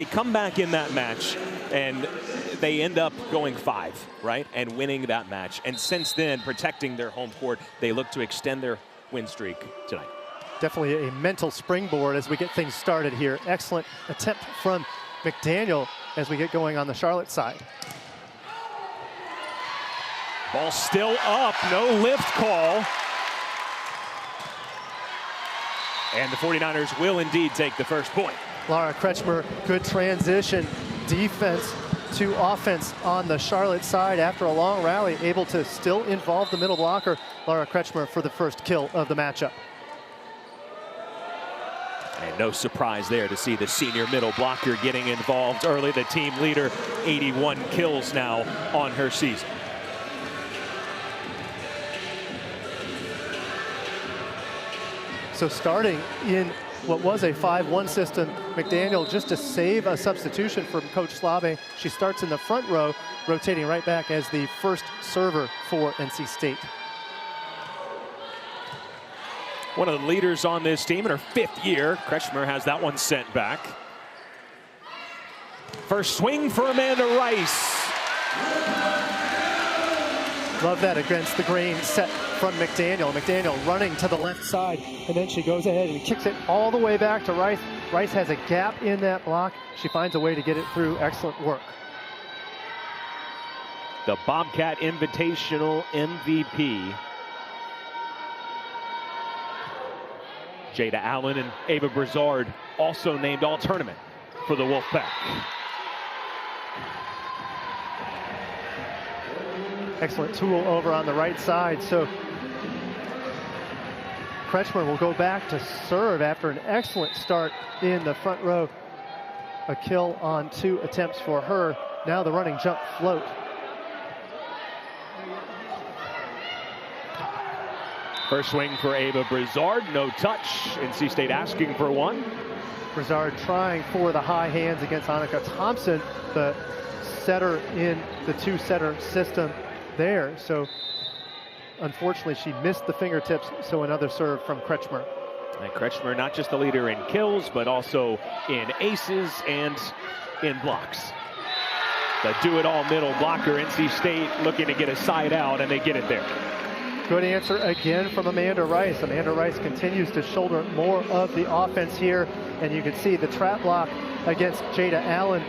They come back in that match, and they end up going 5, right, and winning that match. And since then, protecting their home court, they look to extend their win streak tonight. Definitely a mental springboard as we get things started here. Excellent attempt from McDaniel as we get going on the Charlotte side. Ball still up, no lift call. And the 49ers will indeed take the first point. Laura Kretschmer, good transition defense to offense on the Charlotte side after a long rally, able to still involve the middle blocker. Laura Kretschmer for the first kill of the matchup. And no surprise there to see the senior middle blocker getting involved early. The team leader, 81 kills now on her season. So starting in what was a 5-1 system, McDaniel, just to save a substitution from Coach Slave, she starts in the front row, rotating right back as the first server for NC State. One of the leaders on this team in her 5th year. Kretschmer has that one sent back. First swing for Amanda Rice. Love that against the grain set from McDaniel. McDaniel running to the left side, and then she goes ahead and kicks it all the way back to Rice. Rice has a gap in that block. She finds a way to get it through. Excellent work. The Bobcat Invitational MVP. Jada Allen and Ava Brizard also named all-tournament for the Wolfpack. Excellent tool over on the right side. So Kretschmer will go back to serve after an excellent start in the front row. A kill on 2 attempts for her. Now the running jump float. First swing for Ava Brizard, no touch. NC State asking for one. Brizard trying for the high hands against Annika Thompson, the setter in the 2-setter system there. So unfortunately she missed the fingertips, so another serve from Kretschmer. And Kretschmer not just the leader in kills, but also in aces and in blocks. The do-it-all middle blocker, NC State looking to get a side out, and they get it there. Good answer again from Amanda Rice. Amanda Rice continues to shoulder more of the offense here, and you can see the trap block against Jada Allen.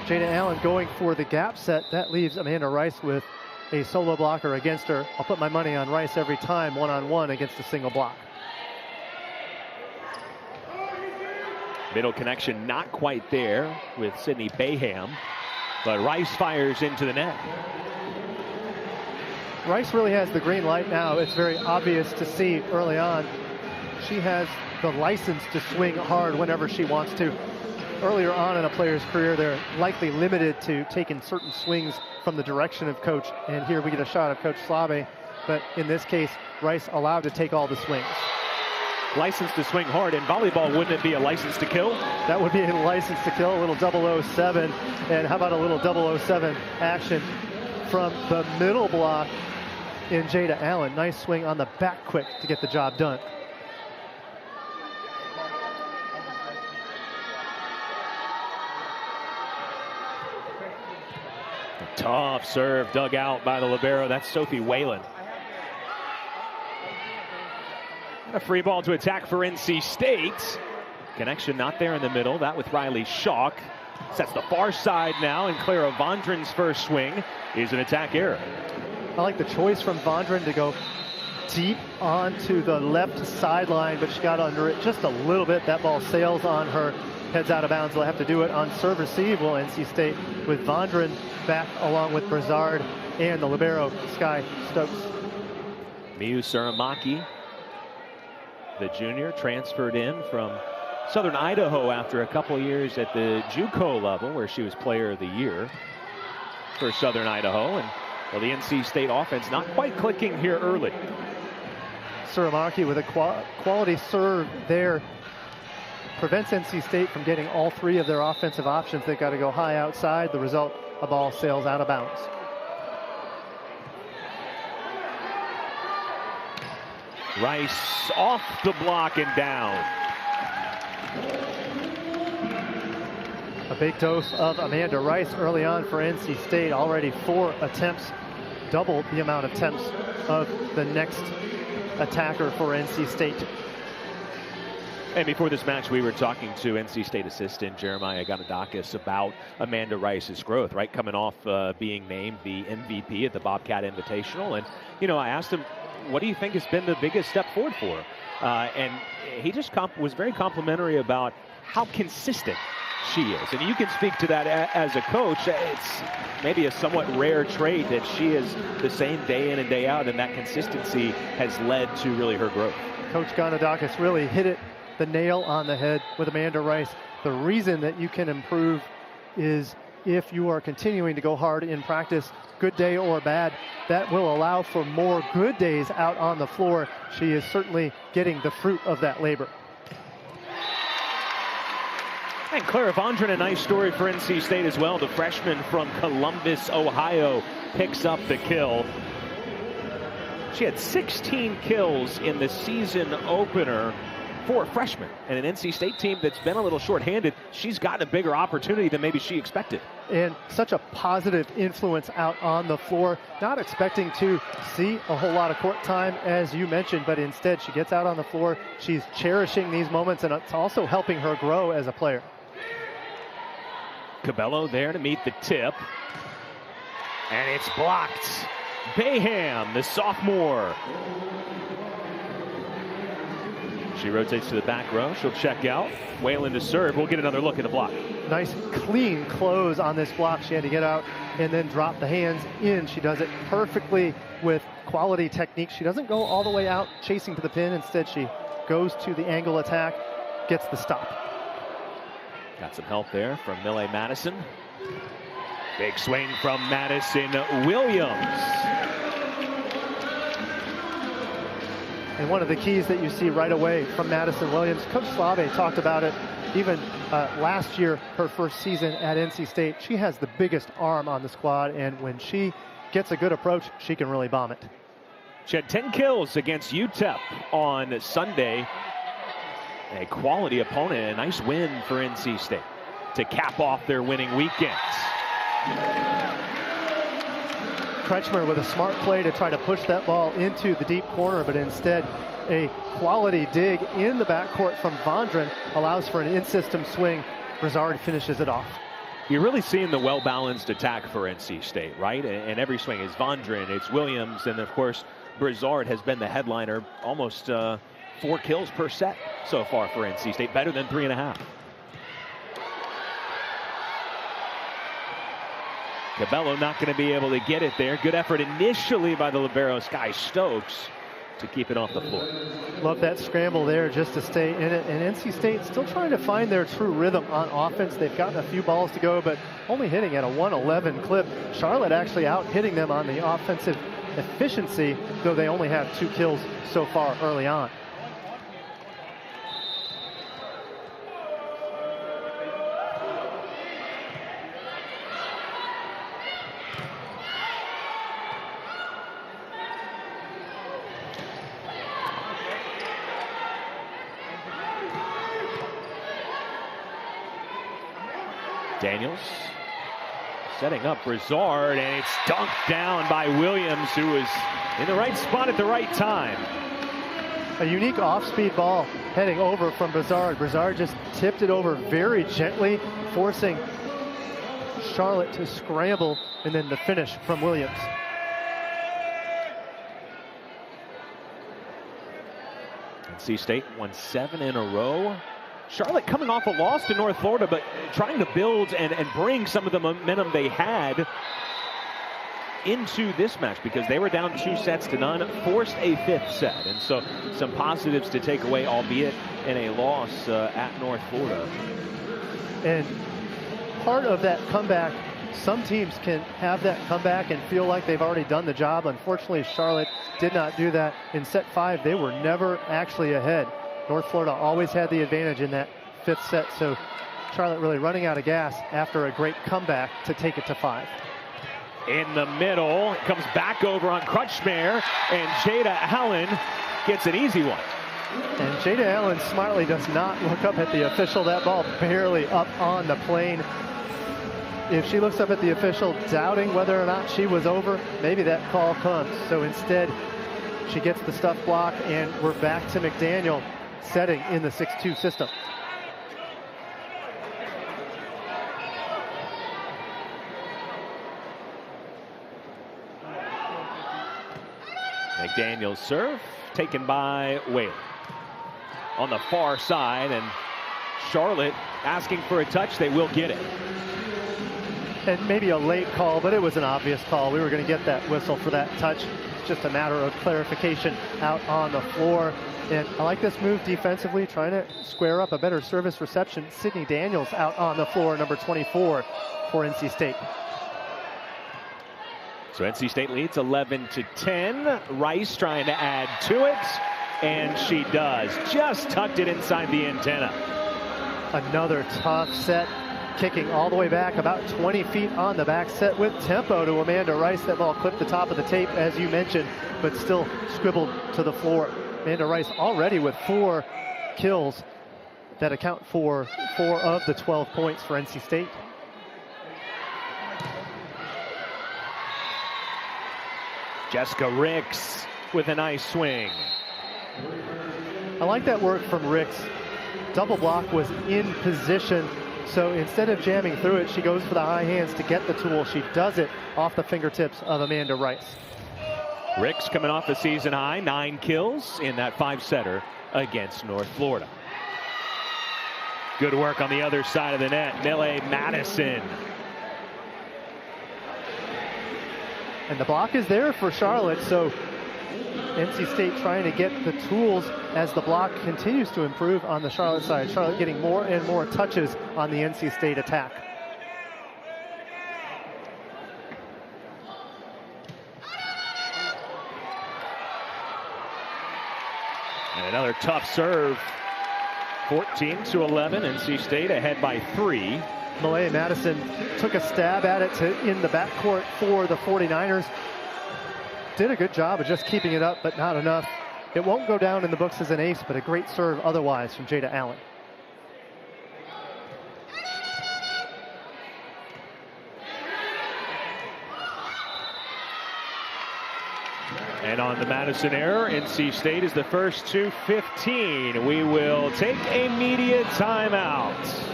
Jada Allen going for the gap set. That leaves Amanda Rice with a solo blocker against her. I'll put my money on Rice every time, one-on-one against a single block. Middle connection not quite there with Sydney Baham, but Rice fires into the net. Rice really has the green light now. It's very obvious to see early on. She has the license to swing hard whenever she wants to. Earlier on in a player's career, they're likely limited to taking certain swings from the direction of coach. And here we get a shot of Coach Slave. But in this case, Rice allowed to take all the swings. License to swing hard. In volleyball, wouldn't it be a license to kill? That would be a license to kill, a little 007. And how about a little 007 action from the middle block in Jada Allen. Nice swing on the back quick to get the job done. A tough serve dug out by the libero. That's Sophie Whalen. A free ball to attack for NC State. Connection not there in the middle. That with Riley Schalk. Sets the far side now, and Clara Vondren's first swing is an attack error. I like the choice from Vondren to go deep onto the left sideline, but she got under it just a little bit. That ball sails on her, heads out of bounds. They'll have to do it on serve receive. Will NC State with Vondren back along with Brizard and the libero, Sky Stokes. Miu Suramaki, the junior, transferred in from Southern Idaho after a couple years at the JUCO level, where she was player of the year for Southern Idaho. And well, the NC State offense not quite clicking here early. Suramaki with a quality serve there prevents NC State from getting all 3 of their offensive options. They've got to go high outside. The result, a ball sails out of bounds. Rice off the block and down. A big dose of Amanda Rice early on for NC State. Already 4 attempts, double the amount of attempts of the next attacker for NC State. And before this match, we were talking to NC State assistant Jeremiah Ganadakis about Amanda Rice's growth, right? Coming off being named the MVP at the Bobcat Invitational. And, you know, I asked him, what do you think has been the biggest step forward for her? And he just was very complimentary about how consistent she is. And you can speak to that as a coach. It's maybe a somewhat rare trait that she is the same day in and day out, and that consistency has led to really her growth. Coach Ganadakis really hit the nail on the head with Amanda Rice. The reason that you can improve is if you are continuing to go hard in practice, good day or bad, that will allow for more good days out on the floor. She is certainly getting the fruit of that labor. And Clara Vondran, a nice story for NC State as well. The freshman from Columbus, Ohio, picks up the kill. She had 16 kills in the season opener for a freshman, and an NC State team that's been a little shorthanded. She's gotten a bigger opportunity than maybe she expected. And such a positive influence out on the floor. Not expecting to see a whole lot of court time, as you mentioned, but instead she gets out on the floor. She's cherishing these moments, and it's also helping her grow as a player. Cabello there to meet the tip. And it's blocked. Bayham, the sophomore. She rotates to the back row. She'll check out. Whalen to serve. We'll get another look at the block. Nice clean close on this block. She had to get out and then drop the hands in. She does it perfectly with quality technique. She doesn't go all the way out chasing to the pin. Instead, she goes to the angle attack, gets the stop. Got some help there from Millie Madison. Big swing from Madison Williams. And one of the keys that you see right away from Madison Williams, Coach Slave talked about it even last year, her first season at NC State. She has the biggest arm on the squad, and when she gets a good approach, she can really bomb it. She had 10 kills against UTEP on Sunday. A quality opponent, a nice win for NC State to cap off their winning weekend. Kretschmer with a smart play to try to push that ball into the deep corner, but instead a quality dig in the backcourt from Vondran allows for an in-system swing. Brizard finishes it off. You're really seeing the well-balanced attack for NC State, right? And every swing is Vondran, it's Williams, and of course Brizard has been the headliner, almost 4 kills per set so far for NC State, better than 3.5. Cabello not going to be able to get it there. Good effort initially by the libero Sky Stokes to keep it off the floor. Love that scramble there just to stay in it. And NC State still trying to find their true rhythm on offense. They've gotten a few balls to go, but only hitting at a 111 clip. Charlotte actually out hitting them on the offensive efficiency, though they only have 2 kills so far early on. Daniels setting up Brizard, and it's dunked down by Williams, who was in the right spot at the right time. A unique off-speed ball heading over from Brizard. Brizard just tipped it over very gently, forcing Charlotte to scramble, and then the finish from Williams. NC State won 7 in a row. Charlotte coming off a loss to North Florida, but trying to build and bring some of the momentum they had into this match, because they were down 2-0, forced a 5th set. And so some positives to take away, albeit in a loss at North Florida. And part of that comeback, some teams can have that comeback and feel like they've already done the job. Unfortunately, Charlotte did not do that. In set 5, they were never actually ahead. North Florida always had the advantage in that 5th set, so Charlotte really running out of gas after a great comeback to take it to 5. In the middle, it comes back over on Kretschmer, and Jada Allen gets an easy one. And Jada Allen smartly does not look up at the official. That ball barely up on the plane. If she looks up at the official doubting whether or not she was over, maybe that call comes. So instead, she gets the stuff block, and we're back to McDaniel setting in the 6-2 system. McDaniel's serve taken by Whaley on the far side, and Charlotte asking for a touch. They will get it. And maybe a late call, but it was an obvious call. We were going to get that whistle for that touch. It's just a matter of clarification out on the floor. And I like this move defensively, trying to square up a better service reception. Sydney Daniels out on the floor, number 24 for NC State. So NC State leads 11-10. Rice trying to add to it, and she does. Just tucked it inside the antenna. Another tough set, kicking all the way back about 20 feet on the back set with tempo to Amanda Rice. That ball clipped the top of the tape, as you mentioned, but still scribbled to the floor. Amanda Rice already with 4 kills that account for 4 of the 12 points for NC State. Jessica Ricks with a nice swing. I like that work from Ricks. Double block was in position, so instead of jamming through it, she goes for the high hands to get the tool. She does it off the fingertips of Amanda Rice. Ricks coming off a season high, 9 kills in that 5-setter against North Florida. Good work on the other side of the net. Millie Madison. And the block is there for Charlotte, so NC State trying to get the tools as the block continues to improve on the Charlotte side. Charlotte getting more and more touches on the NC State attack. And another tough serve. 14-11, NC State ahead by 3. Millie Madison took a stab at it in the backcourt for the 49ers. Did a good job of just keeping it up, but not enough. It won't go down in the books as an ace, but a great serve otherwise from Jada Allen. And on the Madison error, NC State is the first to 15. We will take a media timeout.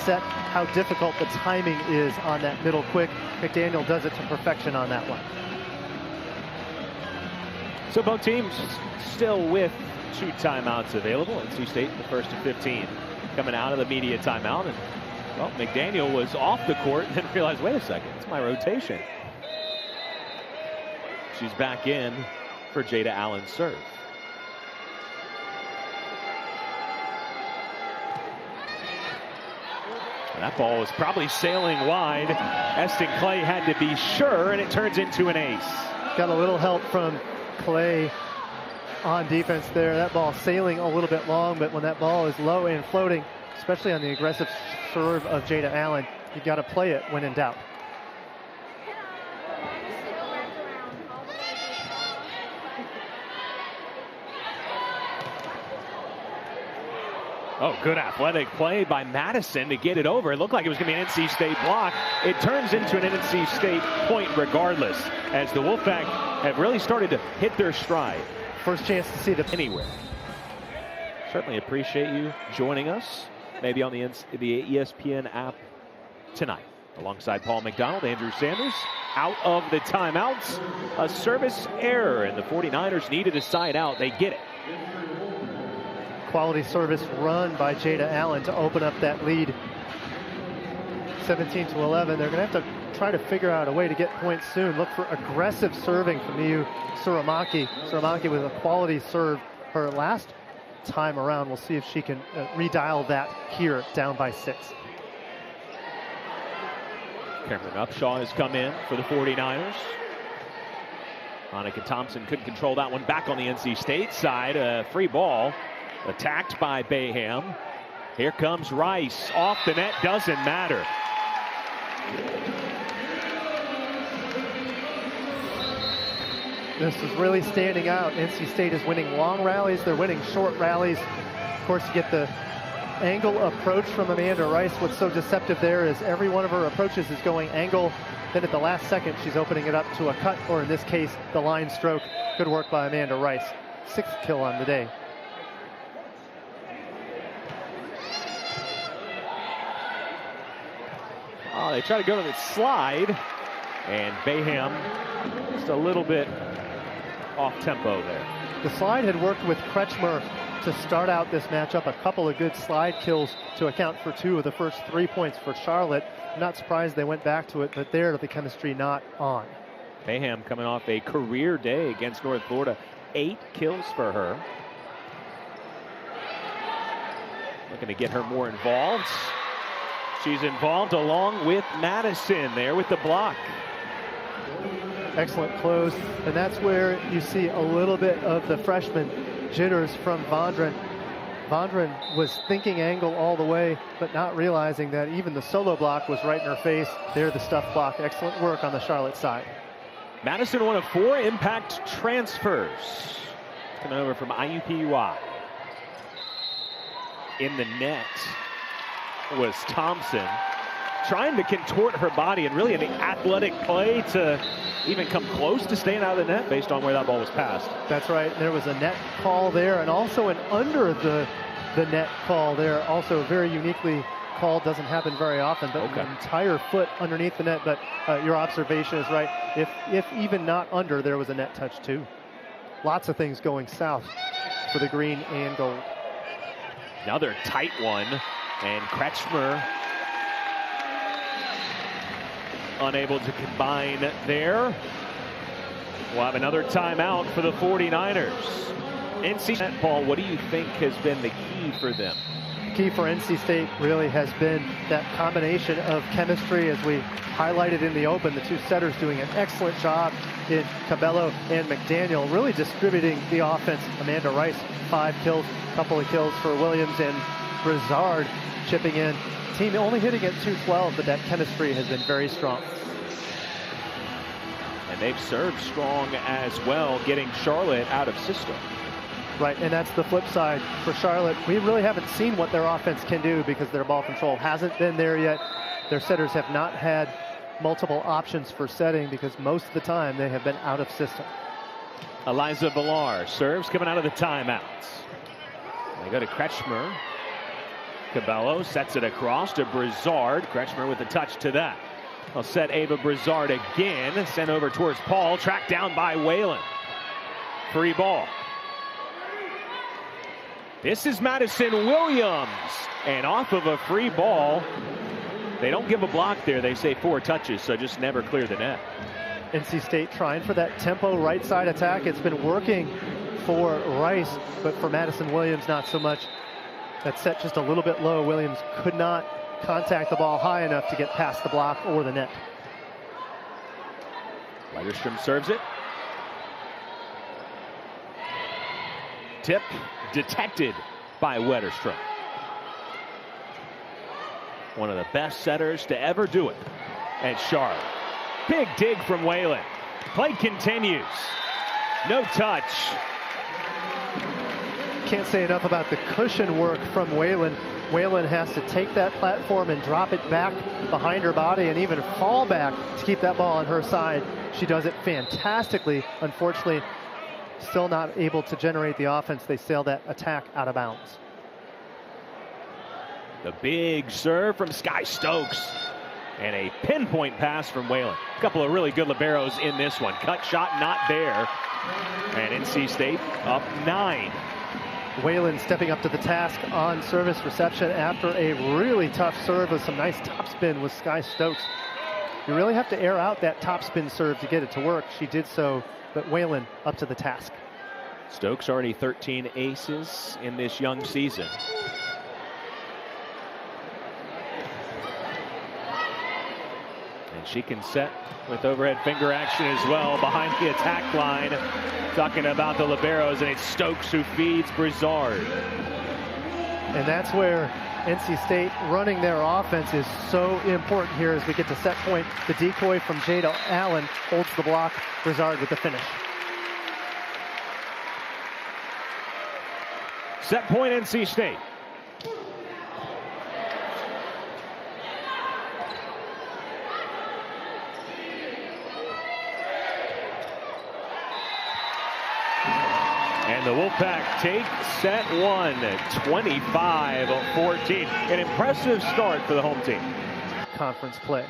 Set how difficult the timing is on that middle quick. McDaniel does it to perfection on that one. So both teams still with 2 timeouts available. NC State the first to 15 coming out of the media timeout. And well, McDaniel was off the court and then realized, wait a second, it's my rotation. She's back in for Jada Allen's serve. That ball was probably sailing wide. Eston Clay had to be sure, and it turns into an ace. Got a little help from Clay on defense there. That ball sailing a little bit long, but when that ball is low and floating, especially on the aggressive serve of Jada Allen, you got to play it when in doubt. Oh, good athletic play by Madison to get it over. It looked like it was going to be an NC State block. It turns into an NC State point regardless, as the Wolfpack have really started to hit their stride. First chance to see the anywhere. Certainly appreciate you joining us, maybe on the ESPN app tonight. Alongside Paul McDonald, Andrew Sanders out of the timeouts. A service error, and the 49ers needed a side out. They get it. Quality service run by Jada Allen to open up that lead. 17-11. They're going to have to try to figure out a way to get points soon. Look for aggressive serving from Miyu Suramaki. Suramaki with a quality serve her last time around. We'll see if she can redial that here, down by 6. Cameron Upshaw has come in for the 49ers. Monica Thompson couldn't control that one back on the NC State side. Free ball. Attacked by Bayham. Here comes Rice. Off the net, doesn't matter. This is really standing out. NC State is winning long rallies. They're winning short rallies. Of course, you get the angle approach from Amanda Rice. What's so deceptive there is every one of her approaches is going angle. Then at the last second, she's opening it up to a cut, or in this case, the line stroke. Good work by Amanda Rice. 6th kill on the day. Oh, they try to go to the slide, and Bayham just a little bit off tempo there. The slide had worked with Kretschmer to start out this matchup. A couple of good slide kills to account for 2 of the first 3 points for Charlotte. I'm not surprised they went back to it, but there the chemistry not on. Bayham coming off a career day against North Florida. 8 kills for her. Looking to get her more involved. She's involved along with Madison there with the block. Excellent close, and that's where you see a little bit of the freshman jitters from Vondren. Vondren was thinking angle all the way, but not realizing that even the solo block was right in her face. There, the stuff block. Excellent work on the Charlotte side. Madison, one of 4 impact transfers coming over from IUPUI. In the net was Thompson, trying to contort her body, and really an athletic play to even come close to staying out of the net based on where that ball was passed. That's right. There was a net call there, and also an under the net call there. Also very uniquely called. Doesn't happen very often, but an entire foot underneath the net. But your observation is right. If even not under, there was a net touch too. Lots of things going south for the green and gold. Another tight one, and Kretschmer unable to combine there. We'll have another timeout for the 49ers. NC, Paul, what do you think has been the key for them? Key for NC State really has been that combination of chemistry, as we highlighted in the open. The 2 setters doing an excellent job in Cabello and McDaniel, really distributing the offense. Amanda Rice, 5 kills, couple of kills for Williams, and Brizard chipping in. Team only hitting at 212, but that chemistry has been very strong. And they've served strong as well, getting Charlotte out of system. Right, and that's the flip side for Charlotte. We really haven't seen what their offense can do because their ball control hasn't been there yet. Their setters have not had multiple options for setting because most of the time they have been out of system. Eliza Villar serves coming out of the timeouts. They go to Kretschmer. Cabello sets it across to Brizard. Kretschmer with a touch to that. I'll set Ava Brizard again. Sent over towards Paul. Tracked down by Whalen. Free ball. This is Madison Williams. And off of a free ball. They don't give a block there. They say 4 touches, so just never clear the net. NC State trying for that tempo right side attack. It's been working for Rice, but for Madison Williams, not so much. That set just a little bit low. Williams could not contact the ball high enough to get past the block or the net. Lagerstrom serves it. Tip detected by Wetterstrom. One of the best setters to ever do it. And Charlotte. Big dig from Whalen. Play continues. No touch. Can't say enough about the cushion work from Whalen. Whalen has to take that platform and drop it back behind her body and even fall back to keep that ball on her side. She does it fantastically. Unfortunately, still not able to generate the offense. They sail that attack out of bounds. The big serve from Sky Stokes. And a pinpoint pass from Whalen. A couple of really good liberos in this one. Cut shot not there. And NC State up 9. Whalen stepping up to the task on service reception after a really tough serve with some nice topspin with Sky Stokes. You really have to air out that topspin serve to get it to work. She did so, but Whalen up to the task. Stokes already 13 aces in this young season. And she can set with overhead finger action as well behind the attack line. Talking about the liberos, and it's Stokes who feeds Brizard. And that's where NC State running their offense is so important here as we get to set point. The decoy from Jada Allen holds the block. Brizard with the finish. Set point, NC State. And the Wolfpack take set one, 25-14. An impressive start for the home team. Conference play.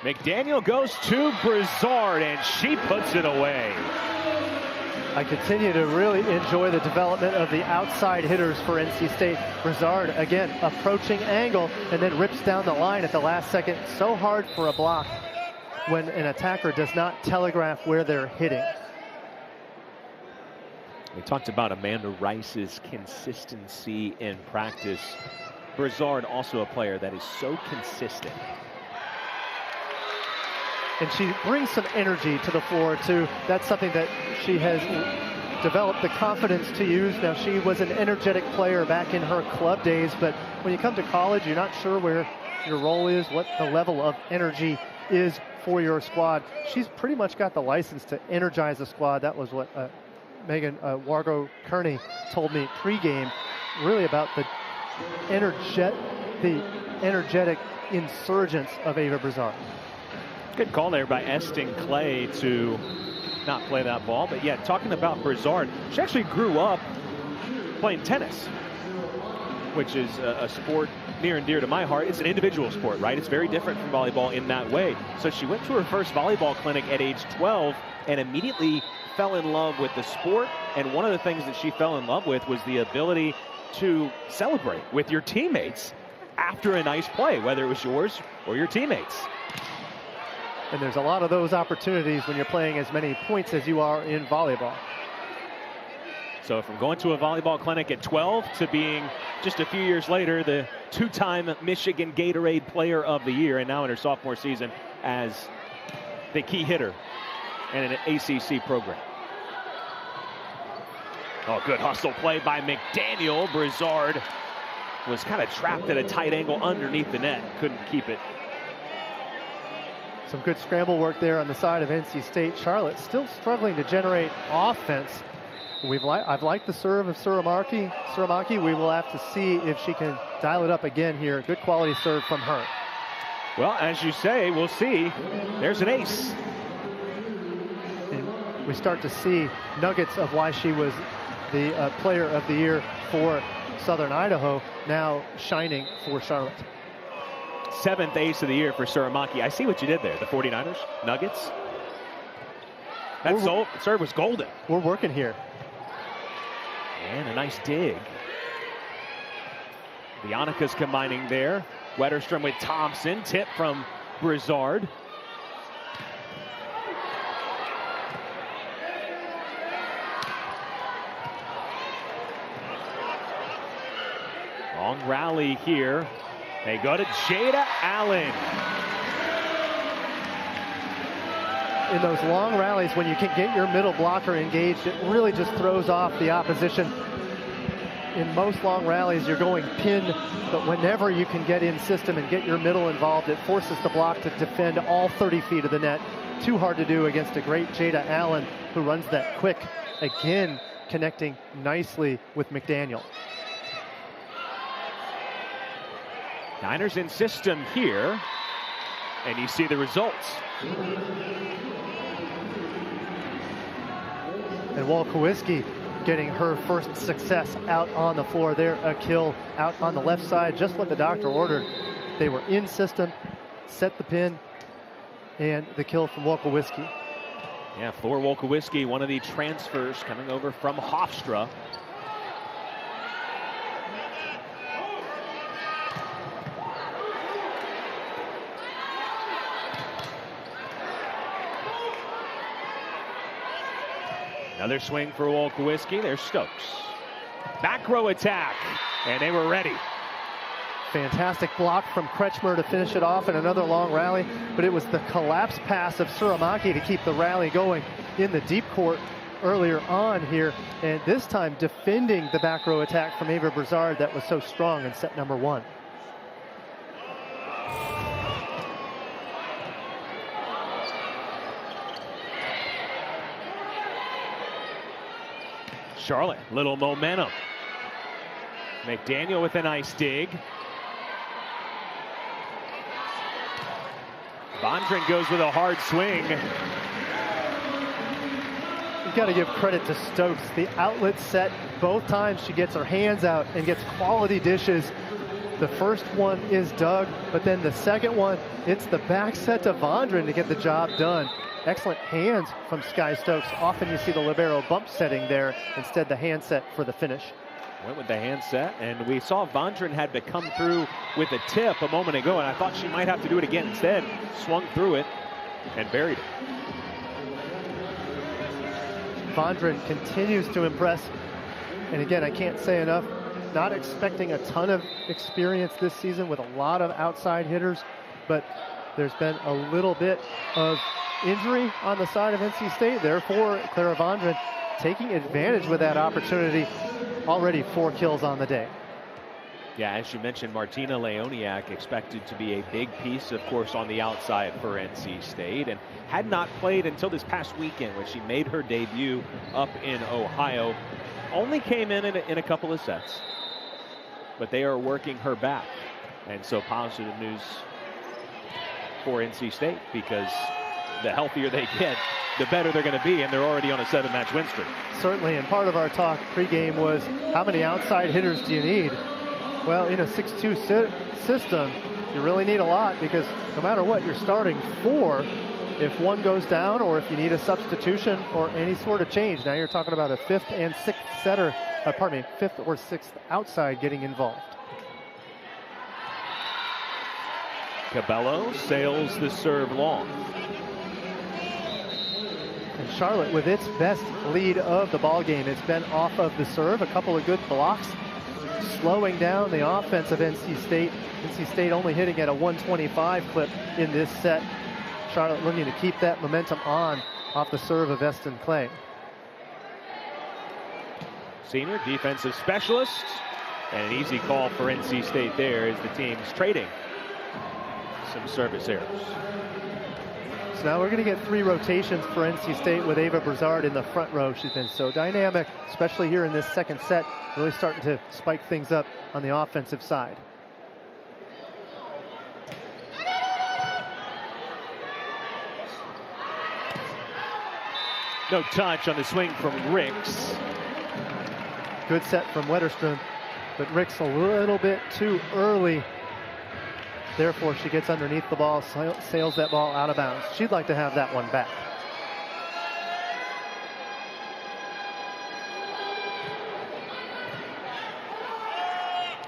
McDaniel goes to Brizard, and she puts it away. I continue to really enjoy the development of the outside hitters for NC State. Brizard, again, approaching angle, and then rips down the line at the last second. So hard for a block when an attacker does not telegraph where they're hitting. We talked about Amanda Rice's consistency in practice. Brizard, also a player that is so consistent. And she brings some energy to the floor, too. That's something that she has developed the confidence to use. Now, she was an energetic player back in her club days, but when you come to college, you're not sure where your role is, what the level of energy is for your squad. She's pretty much got the license to energize the squad. That was what Megan Wargo Kearney told me pregame, really about the energetic insurgence of Ava Brizard. Good call there by Eston Clay to not play that ball. But yeah, talking about Brizard, she actually grew up playing tennis, which is a sport near and dear to my heart. It's an individual sport, right? It's very different from volleyball in that way. So she went to her first volleyball clinic at age 12 and immediately fell in love with the sport. And one of the things that she fell in love with was the ability to celebrate with your teammates after a nice play, whether it was yours or your teammates. And there's a lot of those opportunities when you're playing as many points as you are in volleyball. So from going to a volleyball clinic at 12 to being just a few years later the two-time Michigan Gatorade Player of the Year, and now in her sophomore season as the key hitter in an ACC program. Oh, good hustle play by McDaniel. Brizard was kind of trapped at a tight angle underneath the net. Couldn't keep it. Some good scramble work there on the side of NC State. Charlotte still struggling to generate offense. I've liked the serve of Suramaki. We will have to see if she can dial it up again here. Good quality serve from her. Well, as you say, we'll see. There's an ace. And we start to see nuggets of why she was the Player of the Year for Southern Idaho, now shining for Charlotte. 7th ace of the year for Suramaki. I see what you did there. The 49ers, Nuggets. That serve was golden. We're working here. And a nice dig. Bianca's combining there. Wetterstrom with Thompson. Tip from Brizard. Long rally here. They go to Jada Allen. In those long rallies, when you can get your middle blocker engaged, it really just throws off the opposition. In most long rallies, you're going pin, but whenever you can get in system and get your middle involved, it forces the block to defend all 30 feet of the net. Too hard to do against a great Jada Allen, who runs that quick. Again, connecting nicely with McDaniel. Niners in system here, and you see the results. And Wolkowski getting her first success out on the floor there. A kill out on the left side, just what the doctor ordered. They were in system, set the pin, and the kill from Wolkowski. Yeah, for Wolkowski, one of the transfers coming over from Hofstra. Another swing for Wolkowski. There's Stokes. Back row attack, and they were ready. Fantastic block from Kretschmer to finish it off in another long rally, but it was the collapse pass of Suramaki to keep the rally going in the deep court earlier on here, and this time defending the back row attack from Ava Brizard that was so strong in set number one. Charlotte, little momentum. McDaniel with a nice dig. Vondren goes with a hard swing. You've got to give credit to Stokes. The outlet set, both times she gets her hands out and gets quality dishes. The first one is dug, but then the second one, it's the back set to Vondren to get the job done. Excellent hands from Sky Stokes. Often you see the libero bump setting there, instead the hand set for the finish. Went with the hand set, and we saw Vondren had to come through with a tip a moment ago, and I thought she might have to do it again. Instead, swung through it and buried it. Vondren continues to impress, and again, I can't say enough, not expecting a ton of experience this season with a lot of outside hitters, but there's been a little bit of injury on the side of NC State. Therefore, Clara Vondren taking advantage with that opportunity. Already 4 kills on the day. Yeah, as you mentioned, Martina Leoniak expected to be a big piece, of course, on the outside for NC State, and had not played until this past weekend when she made her debut up in Ohio. Only came in a couple of sets, but they are working her back. And so positive news for NC State, because the healthier they get, the better they're going to be, and they're already on a 7-match win streak. Certainly, and part of our talk pregame was, how many outside hitters do you need? Well, in a 6-2 system, you really need a lot, because no matter what, you're starting 4. If one goes down, or if you need a substitution or any sort of change, now you're talking about a 5th and 6th setter, 5th or 6th outside getting involved. Cabello sails the serve long. And Charlotte with its best lead of the ball game. It's been off of the serve, a couple of good blocks, slowing down the offense of NC State. NC State only hitting at a 125 clip in this set. Charlotte looking to keep that momentum on off the serve of Eston Clay. Senior defensive specialist, and an easy call for NC State there as the team's trading some service errors. So now we're going to get 3 rotations for NC State with Ava Brizard in the front row. She's been so dynamic, especially here in this second set, really starting to spike things up on the offensive side. No touch on the swing from Ricks. Good set from Wetterstrom, but Ricks a little bit too early. Therefore, she gets underneath the ball, sails that ball out of bounds. She'd like to have that one back.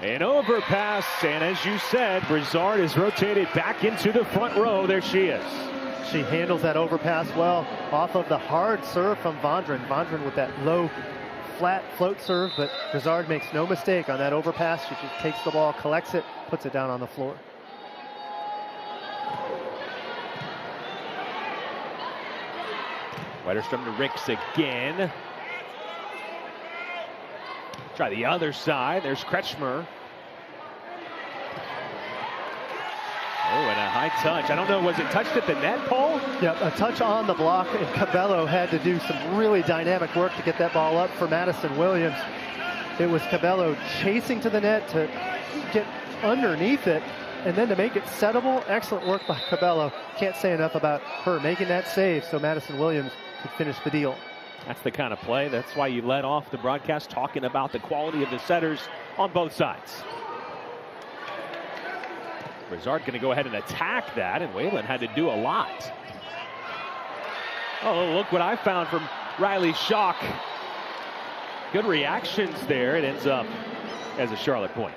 An overpass, and as you said, Brizard is rotated back into the front row. There she is. She handles that overpass well off of the hard serve from Vondren. Vondren with that low, flat float serve, but Brizard makes no mistake on that overpass. She just takes the ball, collects it, puts it down on the floor. Wetterstrom to Ricks again. Try the other side. There's Kretschmer. Oh, and a high touch. I don't know, was it touched at the net, Paul? Yeah, a touch on the block, and Cabello had to do some really dynamic work to get that ball up for Madison Williams. It was Cabello chasing to the net to get underneath it, and then to make it settable. Excellent work by Cabello. Can't say enough about her making that save so Madison Williams could finish the deal. That's the kind of play. That's why you let off the broadcast talking about the quality of the setters on both sides. Brizard going to go ahead and attack that, and Whalen had to do a lot. Oh, look what I found from Riley Schock. Good reactions there. It ends up as a Charlotte point.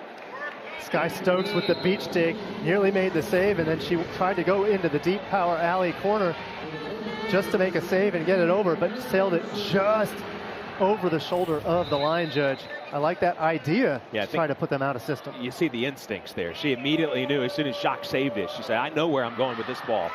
Sky Stokes with the beach dig, nearly made the save, and then she tried to go into the deep power alley corner just to make a save and get it over, but sailed it just over the shoulder of the line judge. I like that idea, to try to put them out of system. You see the instincts there. She immediately knew as soon as Schock saved it. She said, I know where I'm going with this ball.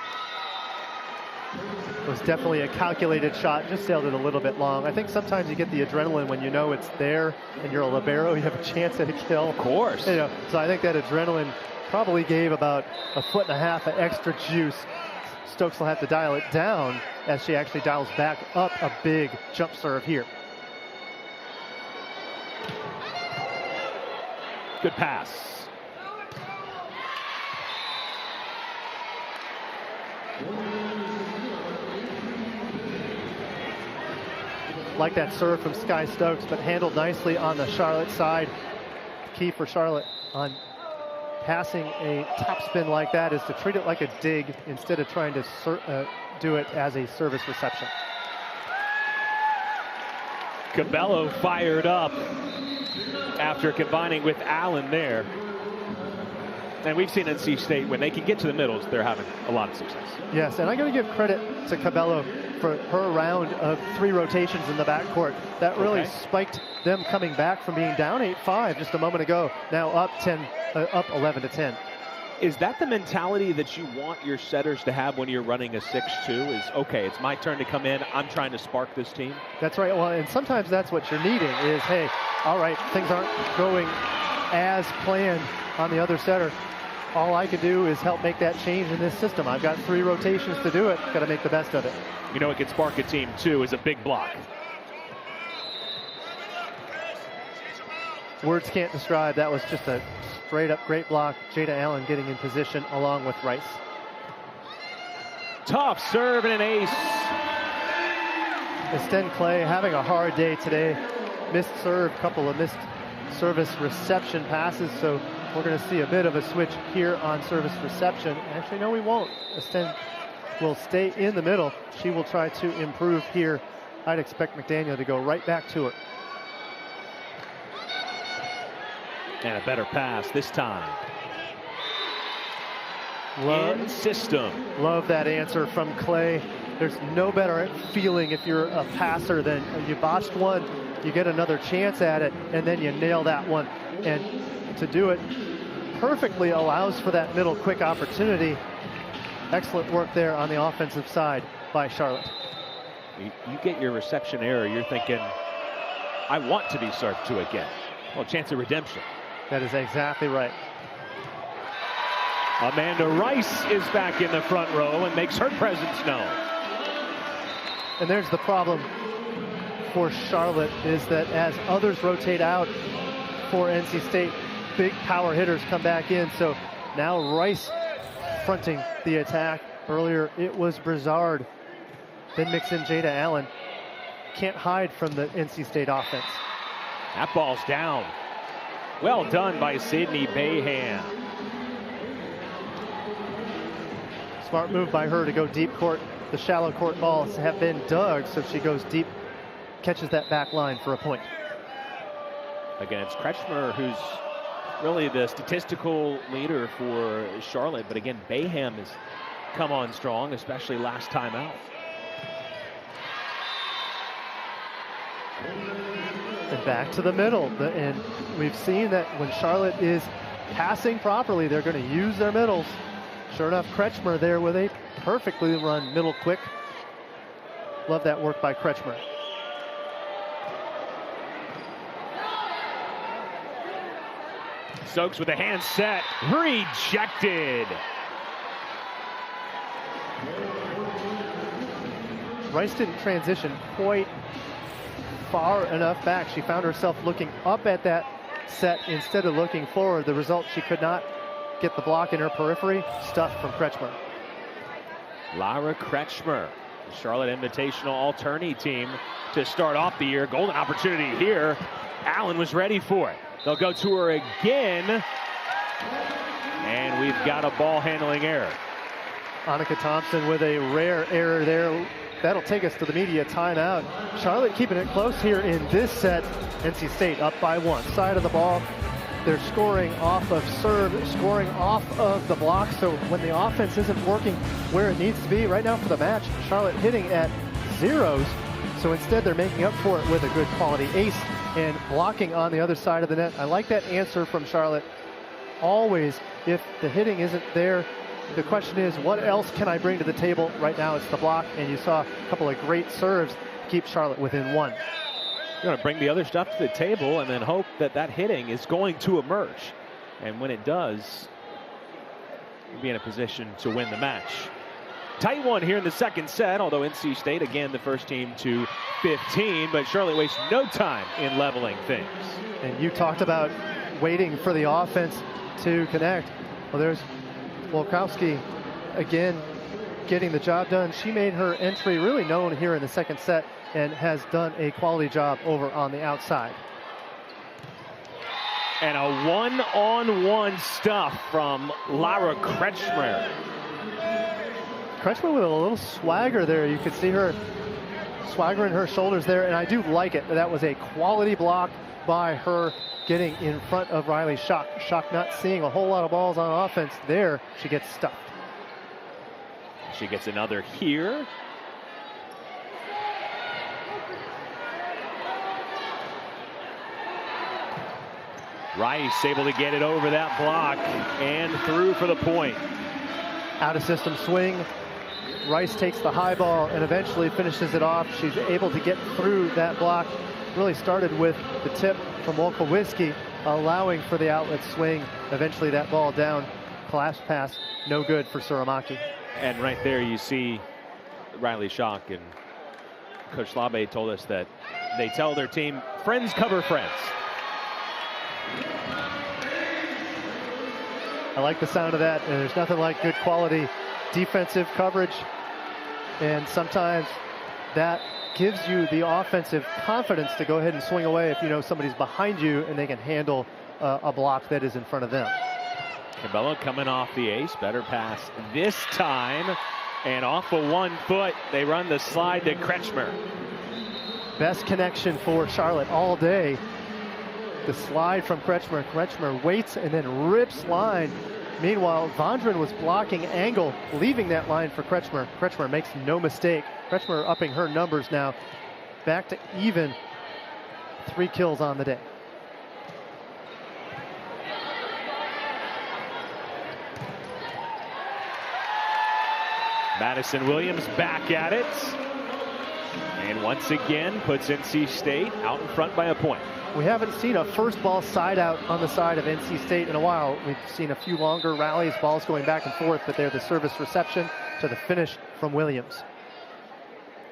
It was definitely a calculated shot, just sailed it a little bit long. I think sometimes you get the adrenaline when you know it's there and you're a libero, you have a chance at a kill. Of course. You know, so I think that adrenaline probably gave about 1.5 feet of extra juice. Stokes will have to dial it down as she actually dials back up a big jump serve here. Good pass. Like that serve from Sky Stokes, but handled nicely on the Charlotte side. Key for Charlotte on passing a topspin like that is to treat it like a dig instead of trying to do it as a service reception. Cabello fired up after combining with Allen there. And we've seen NC State, when they can get to the middles, they're having a lot of success. Yes, and I got to give credit to Cabello for her round of 3 rotations in the backcourt. That really spiked them coming back from being down 8-5 just a moment ago. Now up 11-10. Is that the mentality that you want your setters to have when you're running a 6-2? Is, okay, it's my turn to come in. I'm trying to spark this team. That's right. Well, and sometimes that's what you're needing is, hey, all right, things aren't going as planned on the other setter. All I can do is help make that change in this system. I've got 3 rotations to do it. Got to make the best of it. You know what could spark a team, too, is a big block. Words can't describe. That was just a straight-up great block. Jada Allen getting in position along with Rice. Tough serve and an ace. Esten Clay having a hard day today. Missed serve, couple of missed service reception passes, so we're going to see a bit of a switch here on service reception. Actually, no, we won't. Esten will stay in the middle. She will try to improve here. I'd expect McDaniel to go right back to her. And a better pass this time. In system. Love that answer from Clay. There's no better feeling if you're a passer than you botched one, you get another chance at it, and then you nail that one. And to do it perfectly allows for that middle quick opportunity. Excellent work there on the offensive side by Charlotte. You get your reception error, you're thinking, I want to be served to again. Well, chance of redemption. That is exactly right. Amanda Rice is back in the front row and makes her presence known. And there's the problem for Charlotte, is that as others rotate out for NC State, big power hitters come back in. So now Rice fronting the attack. Earlier it was Brizard. Then mix in Jada Allen. Can't hide from the NC State offense. That ball's down. Well done by Sydney Bayham. Smart move by her to go deep court. The shallow court balls have been dug, so she goes deep, catches that back line for a point. Again, it's Kretschmer who's really the statistical leader for Charlotte, but again, Bayham has come on strong, especially last time out. And back to the middle. And we've seen that when Charlotte is passing properly, they're going to use their middles. Sure enough, Kretschmer there with a perfectly run middle quick. Love that work by Kretschmer. Stokes with a hand set, rejected. Rice didn't transition quite far enough back. She found herself looking up at that set instead of looking forward. The result, she could not get the block in her periphery. Stuff from Kretschmer. Lara Kretschmer, the Charlotte Invitational All-Tourney team to start off the year. Golden opportunity here. Allen was ready for it. They'll go to her again. And we've got a ball handling error. Annika Thompson with a rare error there. That'll take us to the media timeout. Charlotte keeping it close here in this set. NC State up by 1. Side of the ball. They're scoring off of serve, scoring off of the block. So when the offense isn't working where it needs to be right now for the match, Charlotte hitting at zeros. So instead they're making up for it with a good quality ace and blocking on the other side of the net. I like that answer from Charlotte. Always, if the hitting isn't there, the question is, what else can I bring to the table? Right now it's the block, and you saw a couple of great serves to keep Charlotte within 1. You're going to bring the other stuff to the table and then hope that that hitting is going to emerge. And when it does, you'll be in a position to win the match. Tight one here in the second set, although NC State, again, the first team to 15, but Charlotte wastes no time in leveling things. And you talked about waiting for the offense to connect. Well, there's Wolkowski again getting the job done. She made her entry really known here in the second set and has done a quality job over on the outside. And a one-on-one stuff from Lara Kretschmer. Kretschmer with a little swagger there. You could see her swagger in her shoulders there, and I do like it. That was a quality block by her, getting in front of Riley Schock. Schock not seeing a whole lot of balls on offense there. She gets stuffed. She gets another here. Rice able to get it over that block and through for the point. Out of system swing. Rice takes the high ball and eventually finishes it off. She's able to get through that block. Really started with the tip from Wolkowski, allowing for the outlet swing. Eventually that ball down. Collapse pass, no good for Suramaki. And right there you see Riley Schock, and Coach Labe told us that they tell their team, friends cover friends. I like the sound of that, and there's nothing like good quality defensive coverage, and sometimes that gives you the offensive confidence to go ahead and swing away if you know somebody's behind you and they can handle a block that is in front of them. Cabello coming off the ace, better pass this time, and off of 1 foot they run the slide to Kretschmer. Best connection for Charlotte all day. The slide from Kretschmer. Kretschmer waits and then rips line. Meanwhile, Vondran was blocking angle, leaving that line for Kretschmer. Kretschmer makes no mistake. Kretschmer upping her numbers now. Back to even. 3 kills on the day. Madison Williams back at it. And once again puts NC State out in front by a point. We haven't seen a first ball side out on the side of NC State in a while. We've seen a few longer rallies, balls going back and forth, but they're the service reception to the finish from Williams.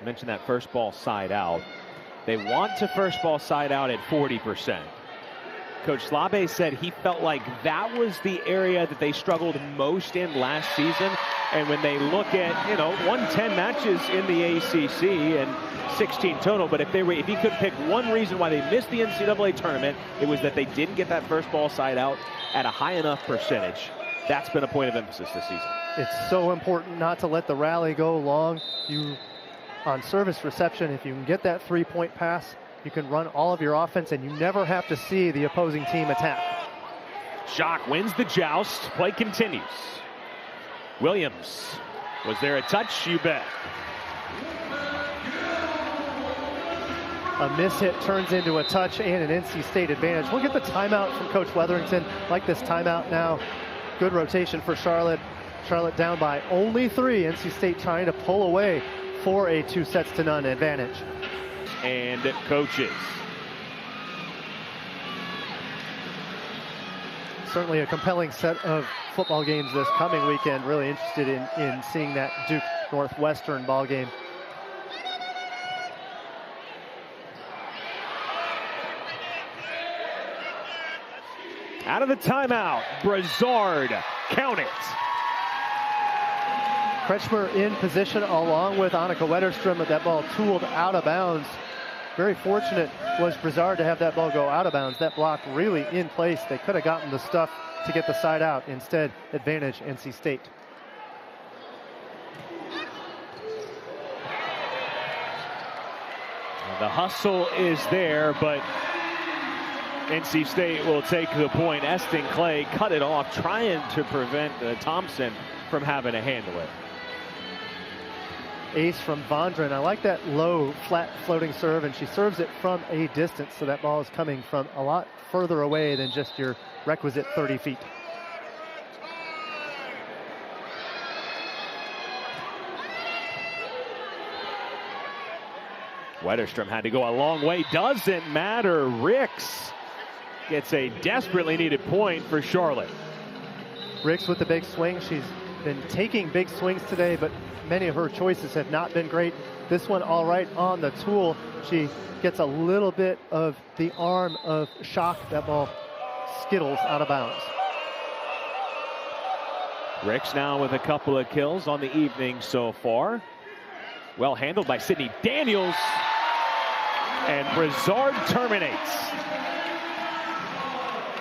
I mentioned that first ball side out. They want to first ball side out at 40%. Coach Labe said he felt like that was the area that they struggled most in last season. And when they look at, 110 matches in the ACC and 16 total, but if he could pick one reason why they missed the NCAA tournament, it was that they didn't get that first ball side out at a high enough percentage. That's been a point of emphasis this season. It's so important not to let the rally go long. On service reception, if you can get that 3-point pass, you can run all of your offense and you never have to see the opposing team attack. Schock wins the joust. Play continues. Williams. Was there a touch? You bet. A miss hit turns into a touch and an NC State advantage. We'll get the timeout from Coach Weatherington. Like this timeout now. Good rotation for Charlotte. Charlotte down by only 3. NC State trying to pull away for a 2-0 advantage. And coaches. Certainly a compelling set of football games this coming weekend. Really interested in seeing that Duke Northwestern ball game. Out of the timeout, Brazard, count it. Kretschmer in position along with Annika Wetterstrom, but that ball tooled out of bounds. Very fortunate was Brazard to have that ball go out of bounds. That block really in place. They could have gotten the stuff to get the side out. Instead, advantage NC State. The hustle is there, but NC State will take the point. Eston Clay cut it off, trying to prevent Thompson from having to handle it. Ace from Vondran. I like that low, flat floating serve, and she serves it from a distance, so that ball is coming from a lot further away than just your requisite 30 feet. Wetterstrom had to go a long way. Doesn't matter. Ricks gets a desperately needed point for Charlotte. Ricks with the big swing. She's been taking big swings today, but many of her choices have not been great. This one all right on the tool. She gets a little bit of the arm of Schock. That ball skittles out of bounds. Ricks now with a couple of kills on the evening so far. Well handled by Sydney Daniels. And Brizard terminates.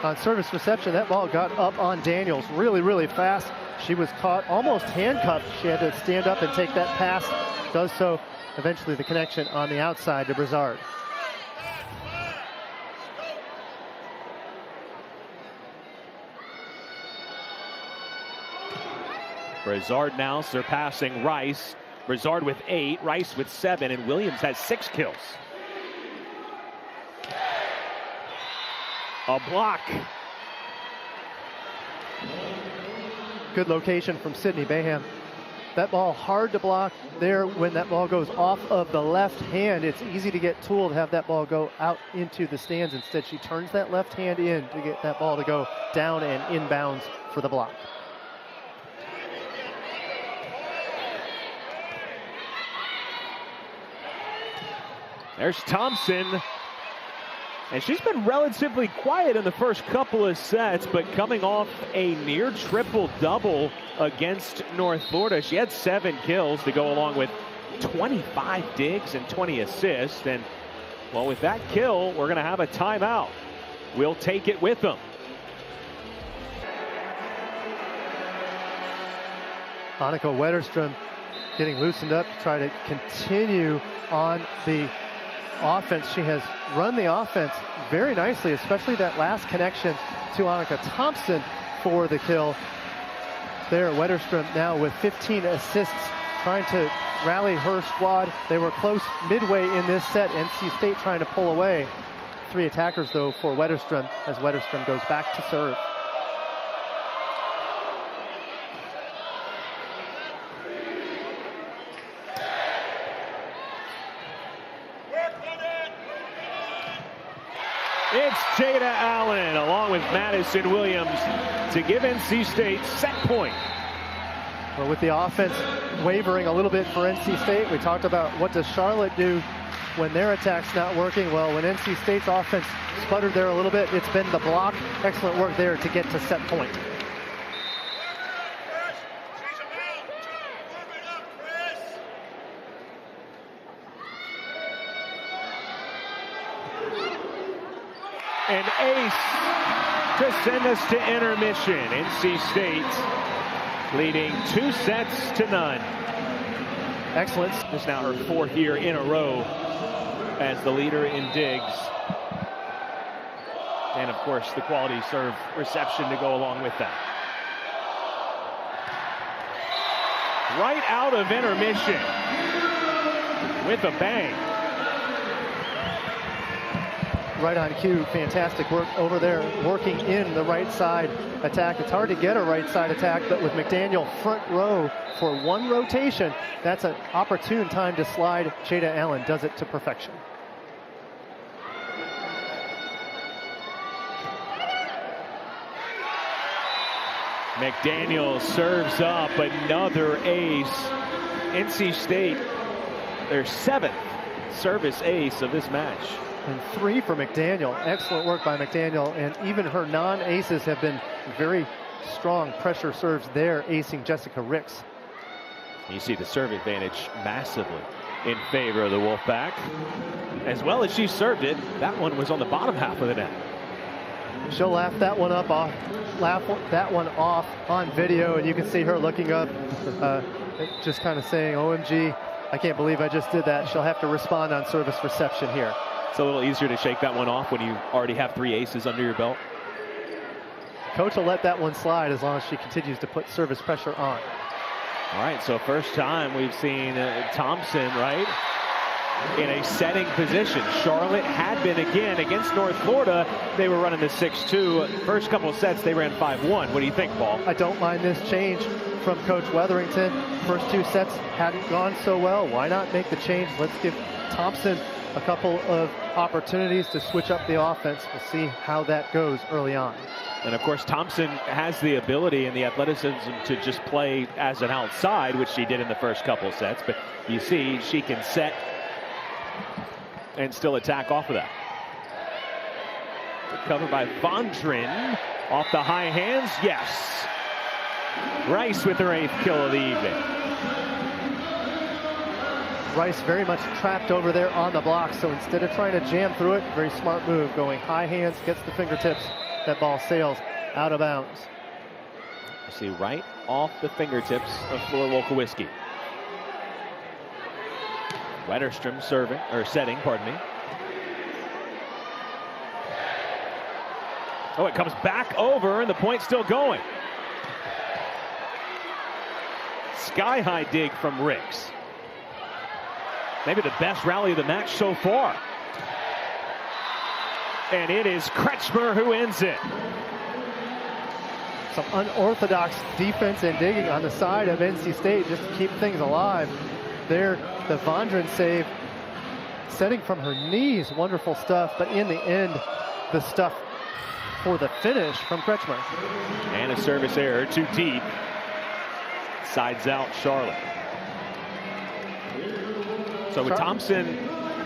On service reception, that ball got up on Daniels really, really fast. She was caught almost handcuffed. She had to stand up and take that pass. Does so. Eventually the connection on the outside to Brizard. Brizard now surpassing Rice. Brizard with 8, Rice with 7, and Williams has 6 kills. A block. Good location from Sydney Baham. That ball hard to block there. When that ball goes off of the left hand, it's easy to get Toole to have that ball go out into the stands. Instead, she turns that left hand in to get that ball to go down and inbounds for the block. There's Thompson. And she's been relatively quiet in the first couple of sets, but coming off a near triple-double against North Florida. She had 7 kills to go along with 25 digs and 20 assists. And, well, with that kill, we're going to have a timeout. We'll take it with them. Annika Wetterstrom getting loosened up to try to continue on the offense. She has run the offense very nicely, especially that last connection to Annika Thompson for the kill. There, Wetterstrom now with 15 assists, trying to rally her squad. They were close midway in this set. NC State trying to pull away. 3 attackers, though, for Wetterstrom as Wetterstrom goes back to serve. It's Jada Allen along with Madison Williams to give NC State set point. Well, with the offense wavering a little bit for NC State, we talked about what does Charlotte do when their attack's not working. Well, when NC State's offense sputtered there a little bit, it's been the block. Excellent work there to get to set point. An ace to send us to intermission. NC State leading 2-0. Excellent. This is now her 4th year in a row as the leader in digs. And of course the quality serve reception to go along with that. Right out of intermission with a bang. Right on cue. Fantastic work over there, working in the right side attack. It's hard to get a right side attack, but with McDaniel front row for 1 rotation, that's an opportune time to slide. Jada Allen does it to perfection. McDaniel serves up another ace. NC State, their 7th service ace of this match. And 3 for McDaniel. Excellent work by McDaniel. And even her non-aces have been very strong pressure serves there, acing Jessica Ricks. You see the serve advantage massively in favor of the Wolfpack. As well as she served it, that one was on the bottom half of the net. She'll laugh that one off on video, and you can see her looking up, just kind of saying, OMG, I can't believe I just did that. She'll have to respond on service reception here. It's a little easier to shake that one off when you already have 3 aces under your belt. Coach will let that one slide as long as she continues to put service pressure on. All right, so first time we've seen Thompson, right, in a setting position. Charlotte had been again against North Florida. They were running the 6-2. First couple of sets, they ran 5-1. What do you think, Paul? I don't mind this change from Coach Wetherington. First 2 sets hadn't gone so well. Why not make the change? Let's give Thompson a couple of opportunities to switch up the offense. We'll see how that goes early on. And of course, Thompson has the ability and the athleticism to just play as an outside, which she did in the first couple sets. But you see, she can set and still attack off of that. Covered by Vondren. Off the high hands, yes. Rice with her 8th kill of the evening. Rice very much trapped over there on the block, so instead of trying to jam through it, very smart move, going high hands, gets the fingertips. That ball sails out of bounds. You see right off the fingertips of Fleur Wolkowski. Wetterstrom serving, or setting, pardon me. Oh, it comes back over, and the point's still going. Sky-high dig from Ricks. Maybe the best rally of the match so far. And it is Kretschmer who ends it. Some unorthodox defense and digging on the side of NC State just to keep things alive. There, the Vondren save, setting from her knees, wonderful stuff. But in the end, the stuff for the finish from Kretschmer. And a service error, too deep. Sides out Charlotte. So with Thompson,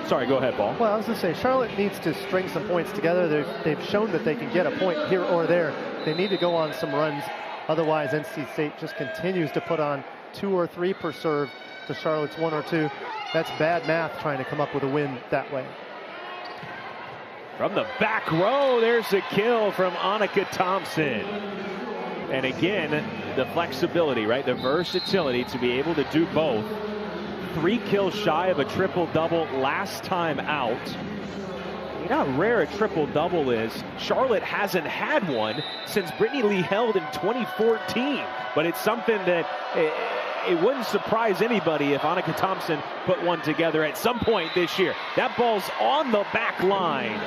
sorry, go ahead, Paul. Well, I was going to say, Charlotte needs to string some points together. They've shown that they can get a point here or there. They need to go on some runs. Otherwise, NC State just continues to put on 2 or 3 per serve to Charlotte's 1 or 2. That's bad math trying to come up with a win that way. From the back row, there's a kill from Annika Thompson. And again, the flexibility, right? The versatility to be able to do both. 3 kills shy of a triple-double last time out. You know how rare a triple-double is. Charlotte hasn't had one since Brittany Lee held in 2014. But it's something that it wouldn't surprise anybody if Annika Thompson put one together at some point this year. That ball's on the back line.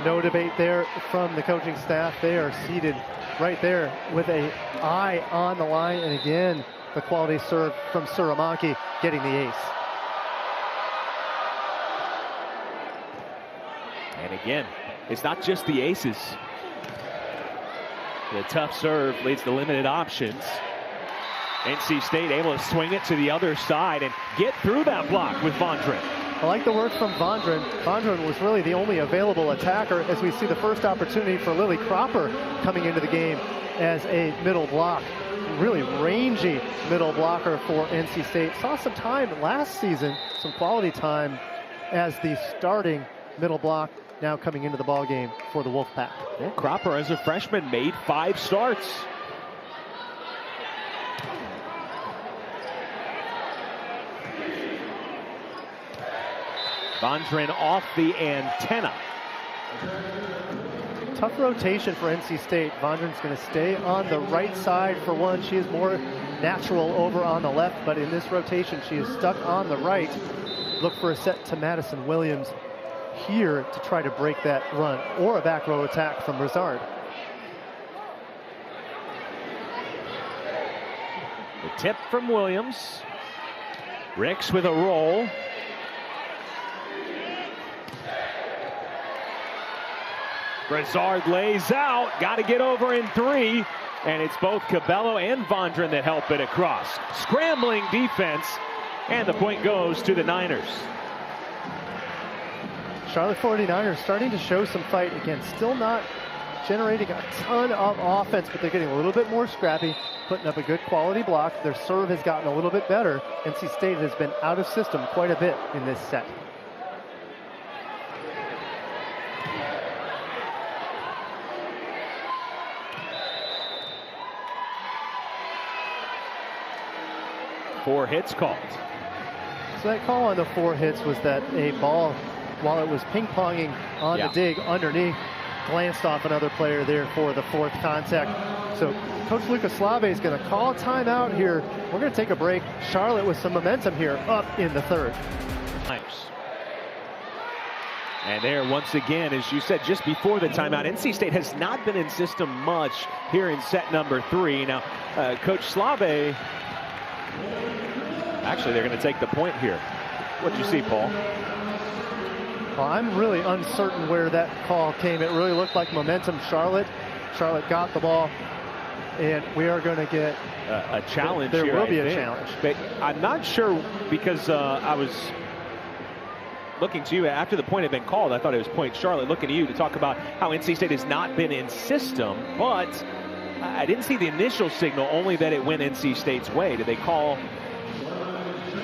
No debate there from the coaching staff. They are seated right there with an eye on the line. And again, the quality serve from Suramaki getting the ace. And again, it's not just the aces. The tough serve leads to limited options. NC State able to swing it to the other side and get through that block with Vondren. I like the work from Vondren. Vondren was really the only available attacker as we see the first opportunity for Lily Cropper coming into the game as a middle block. Really rangy middle blocker for NC State. Saw some time last season, some quality time as the starting middle block, now coming into the ball game for the Wolfpack. Yeah, Cropper as a freshman made 5 starts. Vondren off the antenna. Tough rotation for NC State. Vondren's going to stay on the right side for one. She is more natural over on the left, but in this rotation, she is stuck on the right. Look for a set to Madison Williams here to try to break that run, or a back row attack from Rizard. The tip from Williams. Ricks with a roll. Rizard lays out, got to get over in 3, and it's both Cabello and Vondren that help it across. Scrambling defense, and the point goes to the Niners. Charlotte 49ers starting to show some fight again, still not generating a ton of offense, but they're getting a little bit more scrappy, putting up a good quality block. Their serve has gotten a little bit better. NC State has been out of system quite a bit in this set. Four hits called. So that call on the 4 hits was that a ball, while it was ping-ponging on the dig underneath, glanced off another player there for the 4th contact. So Coach Lucas Slave is going to call a timeout here. We're going to take a break. Charlotte with some momentum here up in the 3rd. And there once again, as you said just before the timeout, NC State has not been in system much here in set number 3. Now, Coach Slave, actually, they're going to take the point here. What'd you see, Paul? Well, I'm really uncertain where that call came. It really looked like momentum Charlotte. Charlotte got the ball, and we are going to get a challenge. There here, will be a challenge. But I'm not sure, because I was looking to you after the point had been called. I thought it was point Charlotte. Looking to you to talk about how NC State has not been in system, but I didn't see the initial signal, only that it went NC State's way. Did they call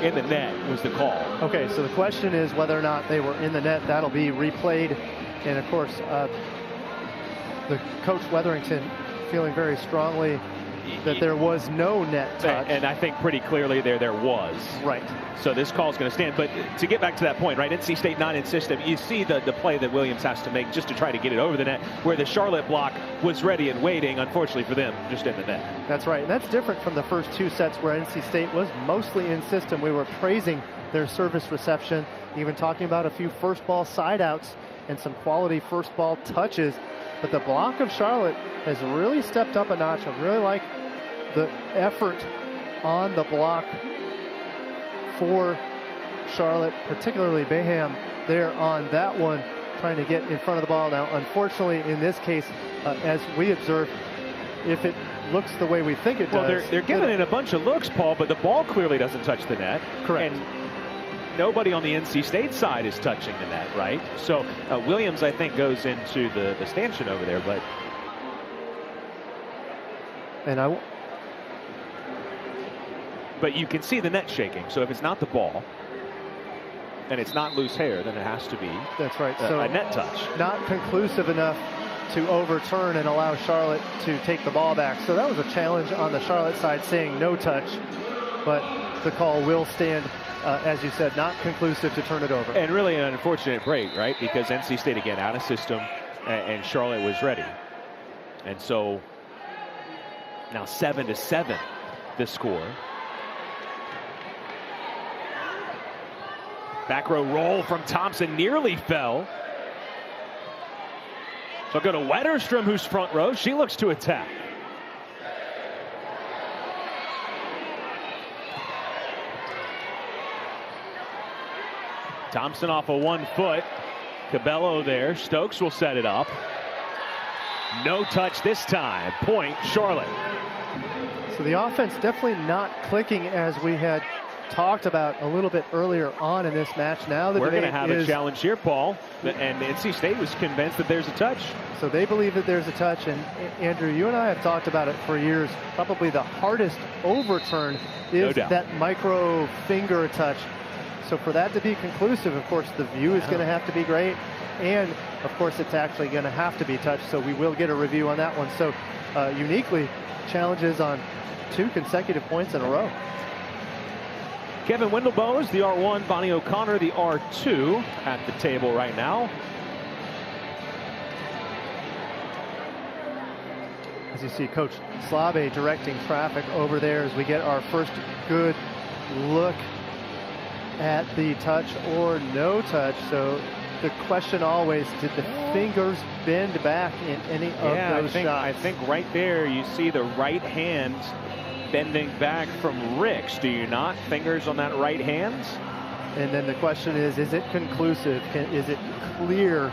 in the net was the call? Okay, so the question is whether or not they were in the net. That'll be replayed. And of course, the coach Wetherington feeling very strongly that there was no net touch. And I think pretty clearly there was. Right. So this call is going to stand. But to get back to that point, right, NC State not in system, you see the play that Williams has to make just to try to get it over the net, where the Charlotte block was ready and waiting, unfortunately for them, just in the net. That's right. And that's different from the first two sets where NC State was mostly in system. We were praising their service reception, even talking about a few first ball side outs and some quality first ball touches. But the block of Charlotte has really stepped up a notch. I really like the effort on the block for Charlotte, particularly Baham there on that one, trying to get in front of the ball. Now, unfortunately, in this case, as we observed, if it looks the way we think it does. Well, they're giving it a bunch of looks, Paul, but the ball clearly doesn't touch the net. Correct. And nobody on the NC State side is touching the net, right? So Williams, I think, goes into the stanchion over there, but. But you can see the net shaking. So if it's not the ball and it's not loose hair, then it has to be. That's right. So a net touch. Not conclusive enough to overturn and allow Charlotte to take the ball back. So that was a challenge on the Charlotte side, saying no touch, but the call will stand, as you said, not conclusive to turn it over. And really an unfortunate break, right? Because NC State, again, out of system, and Charlotte was ready. And so now 7-7, the score. Back row roll from Thompson, nearly fell. So go to Wetterstrom, who's front row. She looks to attack. Thompson off of 1 foot. Cabello there. Stokes will set it up. No touch this time. Point Charlotte. So the offense definitely not clicking as we had talked about a little bit earlier on in this match. Now we're going to have a challenge here, Paul, and NC State was convinced that there's a touch. So they believe that there's a touch, and Andrew, you and I have talked about it for years. Probably the hardest overturn is that micro finger touch. So for that to be conclusive, of course, the view is going to have to be great, and of course it's actually going to have to be touched. So we will get a review on that one. So uniquely, challenges on 2 consecutive points in a row. Kevin Wendelboe is the R1, Bonnie O'Connor the R2 at the table right now. As you see Coach Slabe directing traffic over there as we get our first good look at the touch or no touch. So the question always, did the fingers bend back in any of those shots? I think right there you see the right hand bending back from Ricks, do you not? Fingers on that right hand. And then the question is it conclusive? Is it clear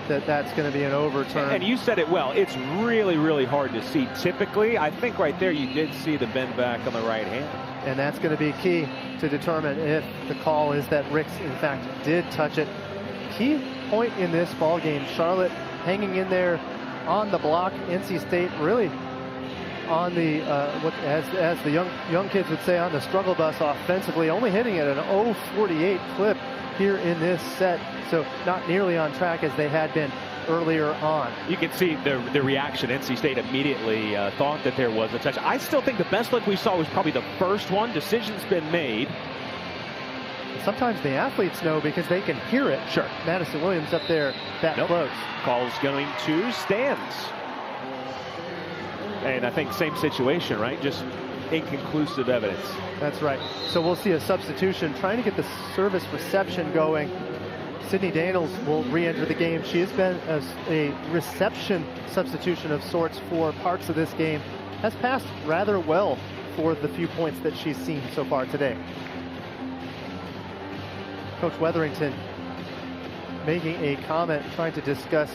that that's going to be an overturn? And you said it well. It's really, really hard to see. Typically, I think right there you did see the bend back on the right hand. And that's going to be key to determine if the call is that Ricks, in fact, did touch it. Key point in this ball game, Charlotte hanging in there on the block. NC State really on the, as the young kids would say, on the struggle bus offensively, only hitting at an 0.48 clip here in this set. So not nearly on track as they had been earlier on. You can see the reaction. NC State immediately thought that there was a touch. I still think the best look we saw was probably the first one. Decision's been made. Sometimes the athletes know because they can hear it. Sure. Madison Williams up there that close. Call's going to stands. And I think same situation, right? Just inconclusive evidence. That's right. So we'll see a substitution trying to get the service reception going. Sydney Daniels will re-enter the game. She has been a reception substitution of sorts for parts of this game. Has passed rather well for the few points that she's seen so far today. Coach Wetherington making a comment, trying to discuss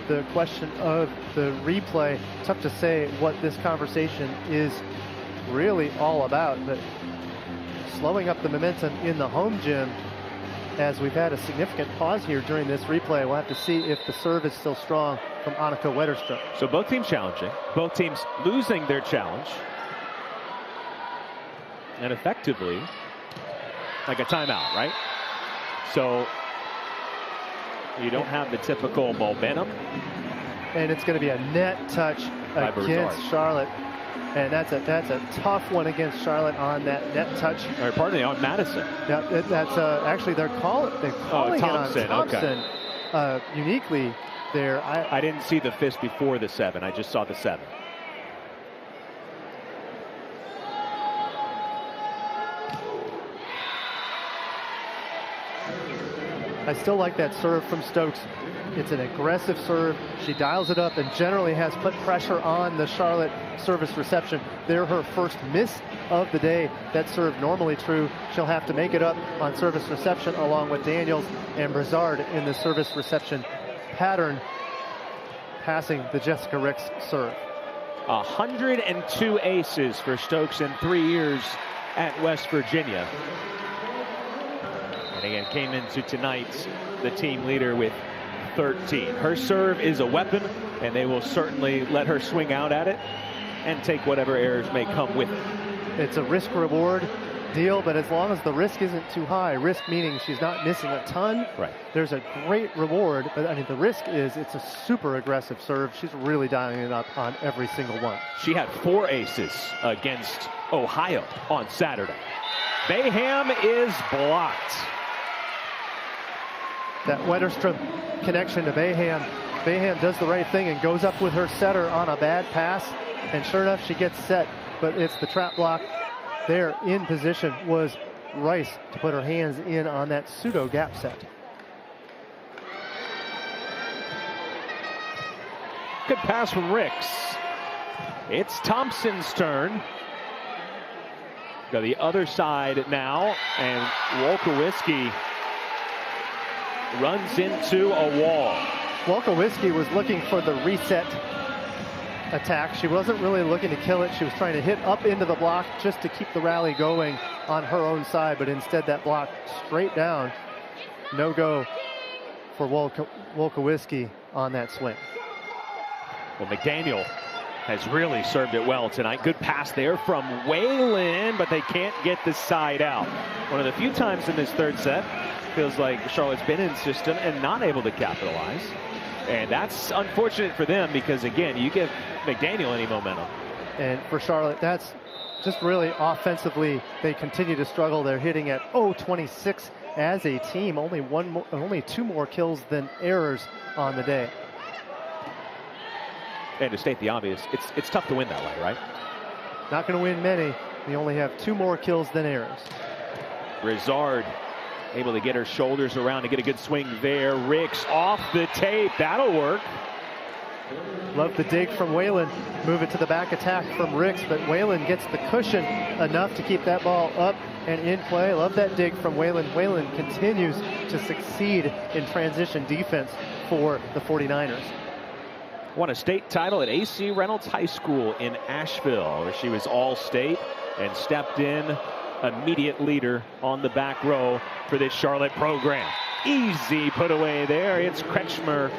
the question of the replay. Tough to say what this conversation is really all about, but slowing up the momentum in the home gym as we've had a significant pause here during this replay. We'll have to see if the serve is still strong from Annika Wetterstrom. So both teams challenging, both teams losing their challenge. And effectively, like a timeout, right? So you don't have the typical momentum. And it's going to be a net touch against Charlotte. And that's a tough one against Charlotte on that net touch. Or pardon me, on Madison. Yeah, that's actually they're calling Thompson, it on Thompson. Okay. Uniquely there. I didn't see the fist before the 7. I just saw the 7. I still like that serve from Stokes. It's an aggressive serve. She dials it up and generally has put pressure on the Charlotte service reception. They're her first miss of the day. That serve normally true. She'll have to make it up on service reception along with Daniels and Brizard in the service reception pattern, passing the Jessica Ricks serve. 102 aces for Stokes in 3 years at West Virginia. And again, came into tonight the team leader with 13. Her serve is a weapon, and they will certainly let her swing out at it and take whatever errors may come with it. It's a risk-reward deal, but as long as the risk isn't too high, risk meaning she's not missing a ton, right, there's a great reward. But I mean, the risk is it's a super aggressive serve. She's really dialing it up on every single one. She had 4 aces against Ohio on Saturday. Bayham is blocked. That Wetterstrom connection to Bayham. Bayham does the right thing and goes up with her setter on a bad pass. And sure enough, she gets set, but it's the trap block. There in position was Rice to put her hands in on that pseudo gap set. Good pass from Ricks. It's Thompson's turn. Go the other side now, and Wolkowski runs into a wall. Wolkowski was looking for the reset attack. She wasn't really looking to kill it. She was trying to hit up into the block just to keep the rally going on her own side, but instead that block straight down. No go for Wolkowski on that swing. Well, McDaniel has really served it well tonight. Good pass there from Whalen, but they can't get the side out. One of the few times in this third set, feels like Charlotte's been in system and not able to capitalize. And that's unfortunate for them because, again, you give McDaniel any momentum. And for Charlotte, that's just really offensively, they continue to struggle. They're hitting at 0-26 as a team. Only 2 more kills than errors on the day. And to state the obvious, it's tough to win that way, right? Not going to win many. They only have 2 more kills than errors. Brizard able to get her shoulders around to get a good swing there. Ricks off the tape. That'll work. Love the dig from Whalen. Move it to the back attack from Ricks, but Whalen gets the cushion enough to keep that ball up and in play. Love that dig from Whalen. Whalen continues to succeed in transition defense for the 49ers. Won a state title at AC Reynolds High School in Asheville, where she was all-state and stepped in immediate leader on the back row for this Charlotte program. Easy put away there. It's Kretschmer.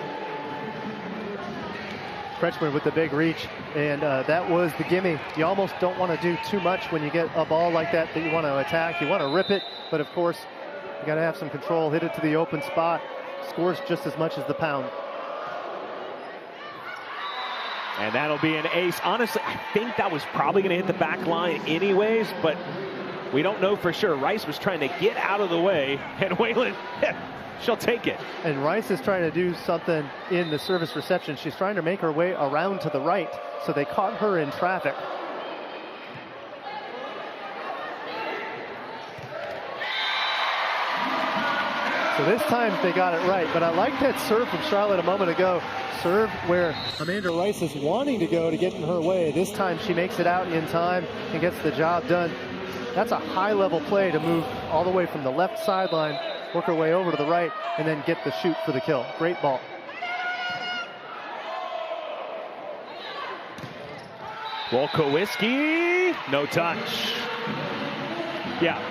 Kretschmer with the big reach, and that was the gimme. You almost don't want to do too much when you get a ball like that you want to attack. You want to rip it, but of course, you got to have some control. Hit it to the open spot. Scores just as much as the pound. And that'll be an ace. Honestly, I think that was probably going to hit the back line anyways, but we don't know for sure. Rice was trying to get out of the way, and Whalen, she'll take it. And Rice is trying to do something in the service reception. She's trying to make her way around to the right, so they caught her in traffic. So this time they got it right, but I like that serve from Charlotte a moment ago. Serve where Amanda Rice is wanting to go to get in her way. This time she makes it out in time and gets the job done. That's a high-level play to move all the way from the left sideline, work her way over to the right, and then get the shoot for the kill. Great ball. Wolkowski, no touch. Yeah,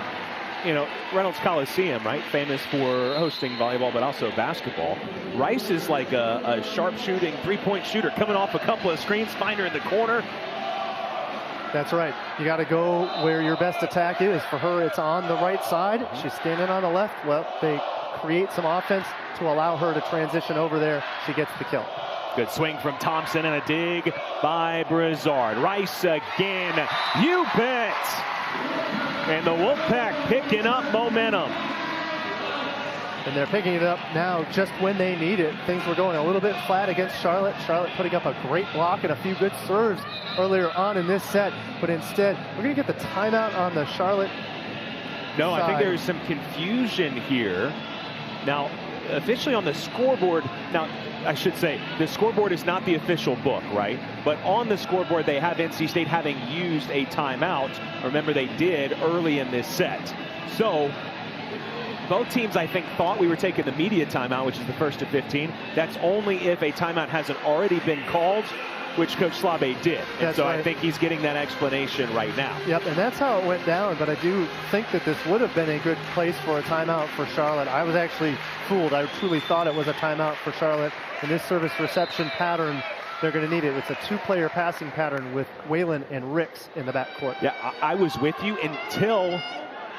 you know, Reynolds Coliseum, right? Famous for hosting volleyball, but also basketball. Rice is like a sharp-shooting three-point shooter coming off a couple of screens, find her in the corner. That's right. You got to go where your best attack is. For her, it's on the right side. She's standing on the left. Well, they create some offense to allow her to transition over there. She gets the kill. Good swing from Thompson and a dig by Brizard. Rice again. You bet. And the Wolfpack picking up momentum. And they're picking it up now just when they need it. Things were going a little bit flat against Charlotte. Charlotte putting up a great block and a few good serves earlier on in this set. But instead, we're going to get the timeout on the Charlotte No, side. I think there's some confusion here. Now, officially on the scoreboard, now, I should say, the scoreboard is not the official book, right? But on the scoreboard, they have NC State having used a timeout. Remember, they did early in this set. So, both teams, I think, thought we were taking the media timeout, which is the first to 15. That's only if a timeout hasn't already been called, which Coach Slave did. And so right. I think he's getting that explanation right now. Yep, and that's how it went down. But I do think that this would have been a good place for a timeout for Charlotte. I was actually fooled. I truly thought it was a timeout for Charlotte. In this service reception pattern, they're going to need it. It's a two-player passing pattern with Whalen and Ricks in the backcourt. Yeah, I was with you until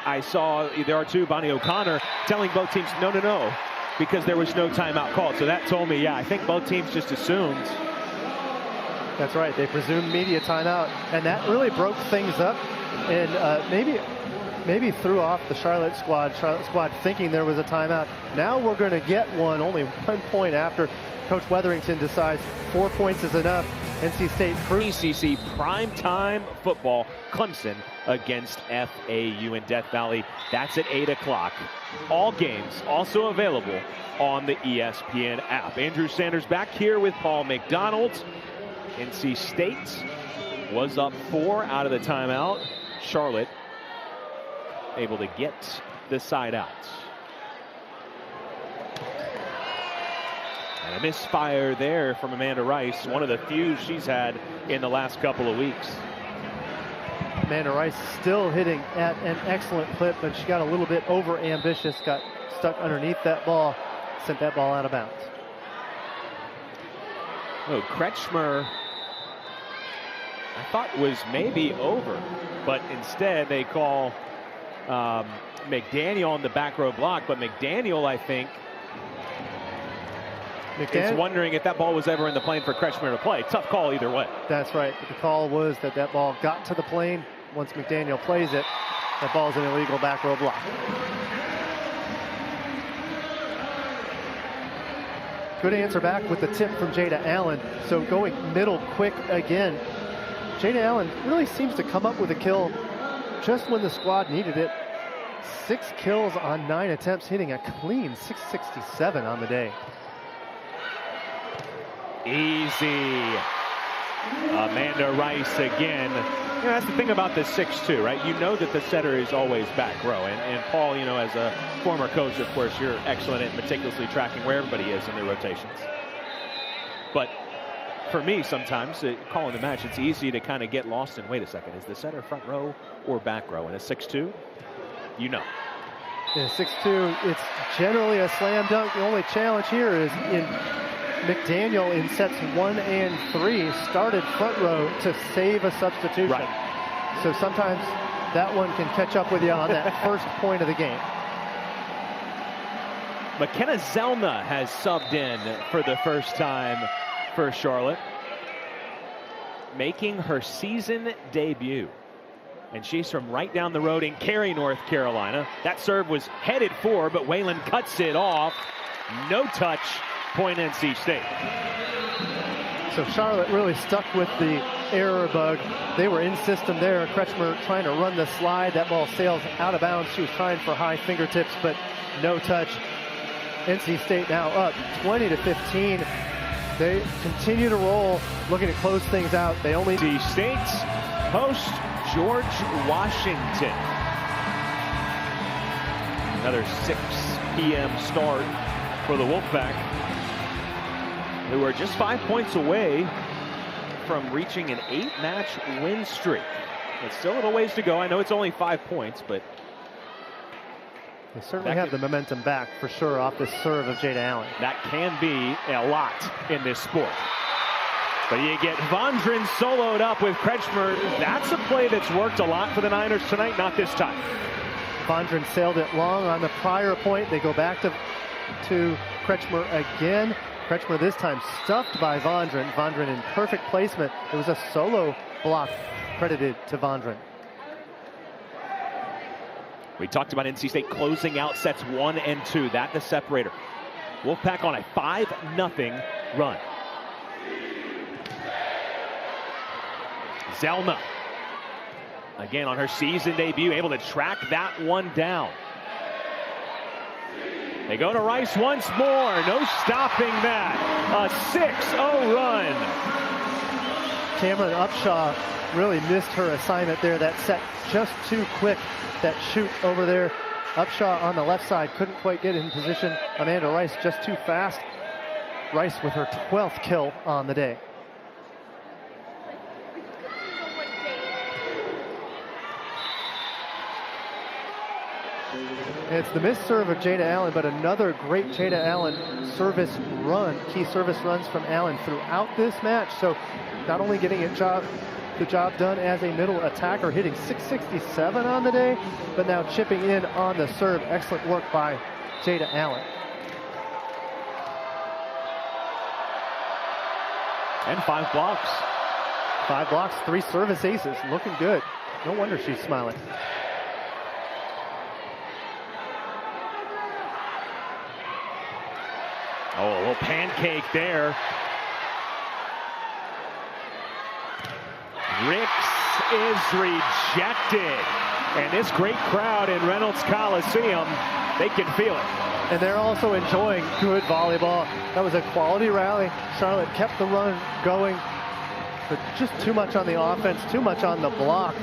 I saw there are two, Bonnie O'Connor, telling both teams, no, because there was no timeout called. So that told me, yeah, I think both teams just assumed. That's right. They presumed media timeout, and that really broke things up, and maybe threw off the Charlotte squad thinking there was a timeout. Now we're going to get one only 1 point after Coach Wetherington decides 4 points is enough. NC State ACC primetime football, Clemson against FAU in Death Valley. That's at 8 o'clock. All games also available on the ESPN app. Andrew Sanders back here with Paul McDonald. NC State was up 4 out of the timeout. Charlotte able to get the side out. And a misfire there from Amanda Rice, one of the few she's had in the last couple of weeks. Amanda Rice still hitting at an excellent clip, but she got a little bit over ambitious, got stuck underneath that ball, sent that ball out of bounds. Oh, Kretschmer, I thought was maybe over, but instead they call McDaniel on the back row block, but McDaniel, I think, is wondering if that ball was ever in the plane for Kretschmer to play. Tough call either way. That's right. The call was that that ball got to the plane. Once McDaniel plays it, that ball's an illegal back row block. Good answer back with the tip from Jada Allen. So going middle quick again. Jada Allen really seems to come up with a kill just when the squad needed it. 6 kills on 9 attempts, hitting a clean 667 on the day. Easy. Amanda Rice again. You know, that's the thing about the 6-2, right? You know that the setter is always back row. And Paul, you know, as a former coach, of course, you're excellent at meticulously tracking where everybody is in their rotations. But for me, sometimes, calling the match, it's easy to kind of get lost in, wait a second, is the setter front row or back row? And a 6-2, you know. In 6-2, it's generally a slam dunk. The only challenge here is in McDaniel in sets 1 and 3 started front row to save a substitution. Right. So sometimes that one can catch up with you on that first point of the game. McKenna Zelna has subbed in for the first time for Charlotte, making her season debut. And she's from right down the road in Cary, North Carolina. That serve was headed for, but Whalen cuts it off. No touch. Point NC State. So Charlotte really stuck with the error bug. They were in system there. Kretschmer trying to run the slide. That ball sails out of bounds. She was trying for high fingertips, but no touch. NC State now up 20-15. They continue to roll, looking to close things out. They only... NC State host George Washington. Another 6 p.m. start for the Wolfpack, who are just 5 points away from reaching an 8-match win streak. It's still a little ways to go. I know it's only 5 points, but They certainly have the momentum back for sure off this serve of Jada Allen. That can be a lot in this sport. But you get Vondren soloed up with Kretschmer. That's a play that's worked a lot for the Niners tonight, not this time. Vondren sailed it long on the prior point. They go back to Kretschmer again. Kretschmer this time stuffed by Vondren. Vondren in perfect placement. It was a solo block credited to Vondren. We talked about NC State closing out sets 1 and 2. That the separator. Wolfpack on a 5-0 run. Zelna, again on her season debut, able to track that one down. They go to Rice once more. No stopping that. A 6-0 run. Cameron Upshaw really missed her assignment there. That set just too quick. That shoot over there. Upshaw on the left side couldn't quite get in position. Amanda Rice just too fast. Rice with her 12th kill on the day. It's the missed serve of Jada Allen, but another great Jada Allen service run. Key service runs from Allen throughout this match. So not only getting the job done as a middle attacker, hitting 667 on the day, but now chipping in on the serve. Excellent work by Jada Allen. And 5 blocks. 5 blocks, 3 service aces. Looking good. No wonder she's smiling. Oh, a little pancake there. Ricks is rejected. And this great crowd in Reynolds Coliseum, they can feel it. And they're also enjoying good volleyball. That was a quality rally. Charlotte kept the run going, but just too much on the offense, too much on the block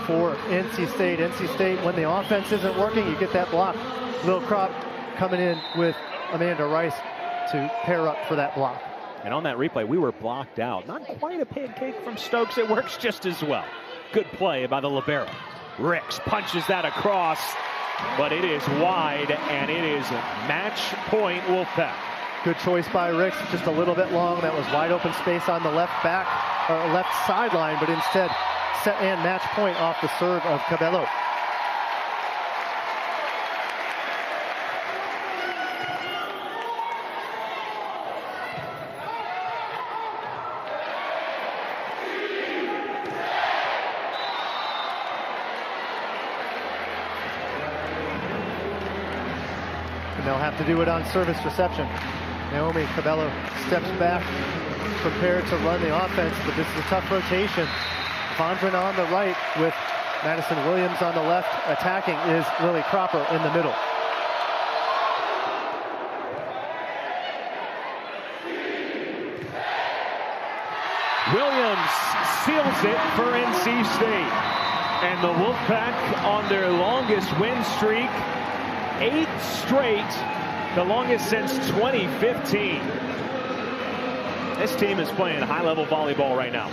for NC State. NC State, when the offense isn't working, you get that block. Lil Crop coming in with Amanda Rice to pair up for that block. And on that replay, we were blocked out. Not quite a pancake from Stokes. It works just as well. Good play by the libero. Ricks punches that across, but it is wide, and it is match point Wolfpack. Good choice by Ricks, just a little bit long. That was wide open space on the left back, or left sideline, but instead set and match point off the serve of Cabello. They'll have to do it on service reception. Naomi Cabello steps back, prepared to run the offense, but this is a tough rotation. Vondren on the right with Madison Williams on the left. Attacking is Lily Cropper in the middle. Williams seals it for NC State. And the Wolfpack on their longest win streak. 8 straight, the longest since 2015. This team is playing high-level volleyball right now.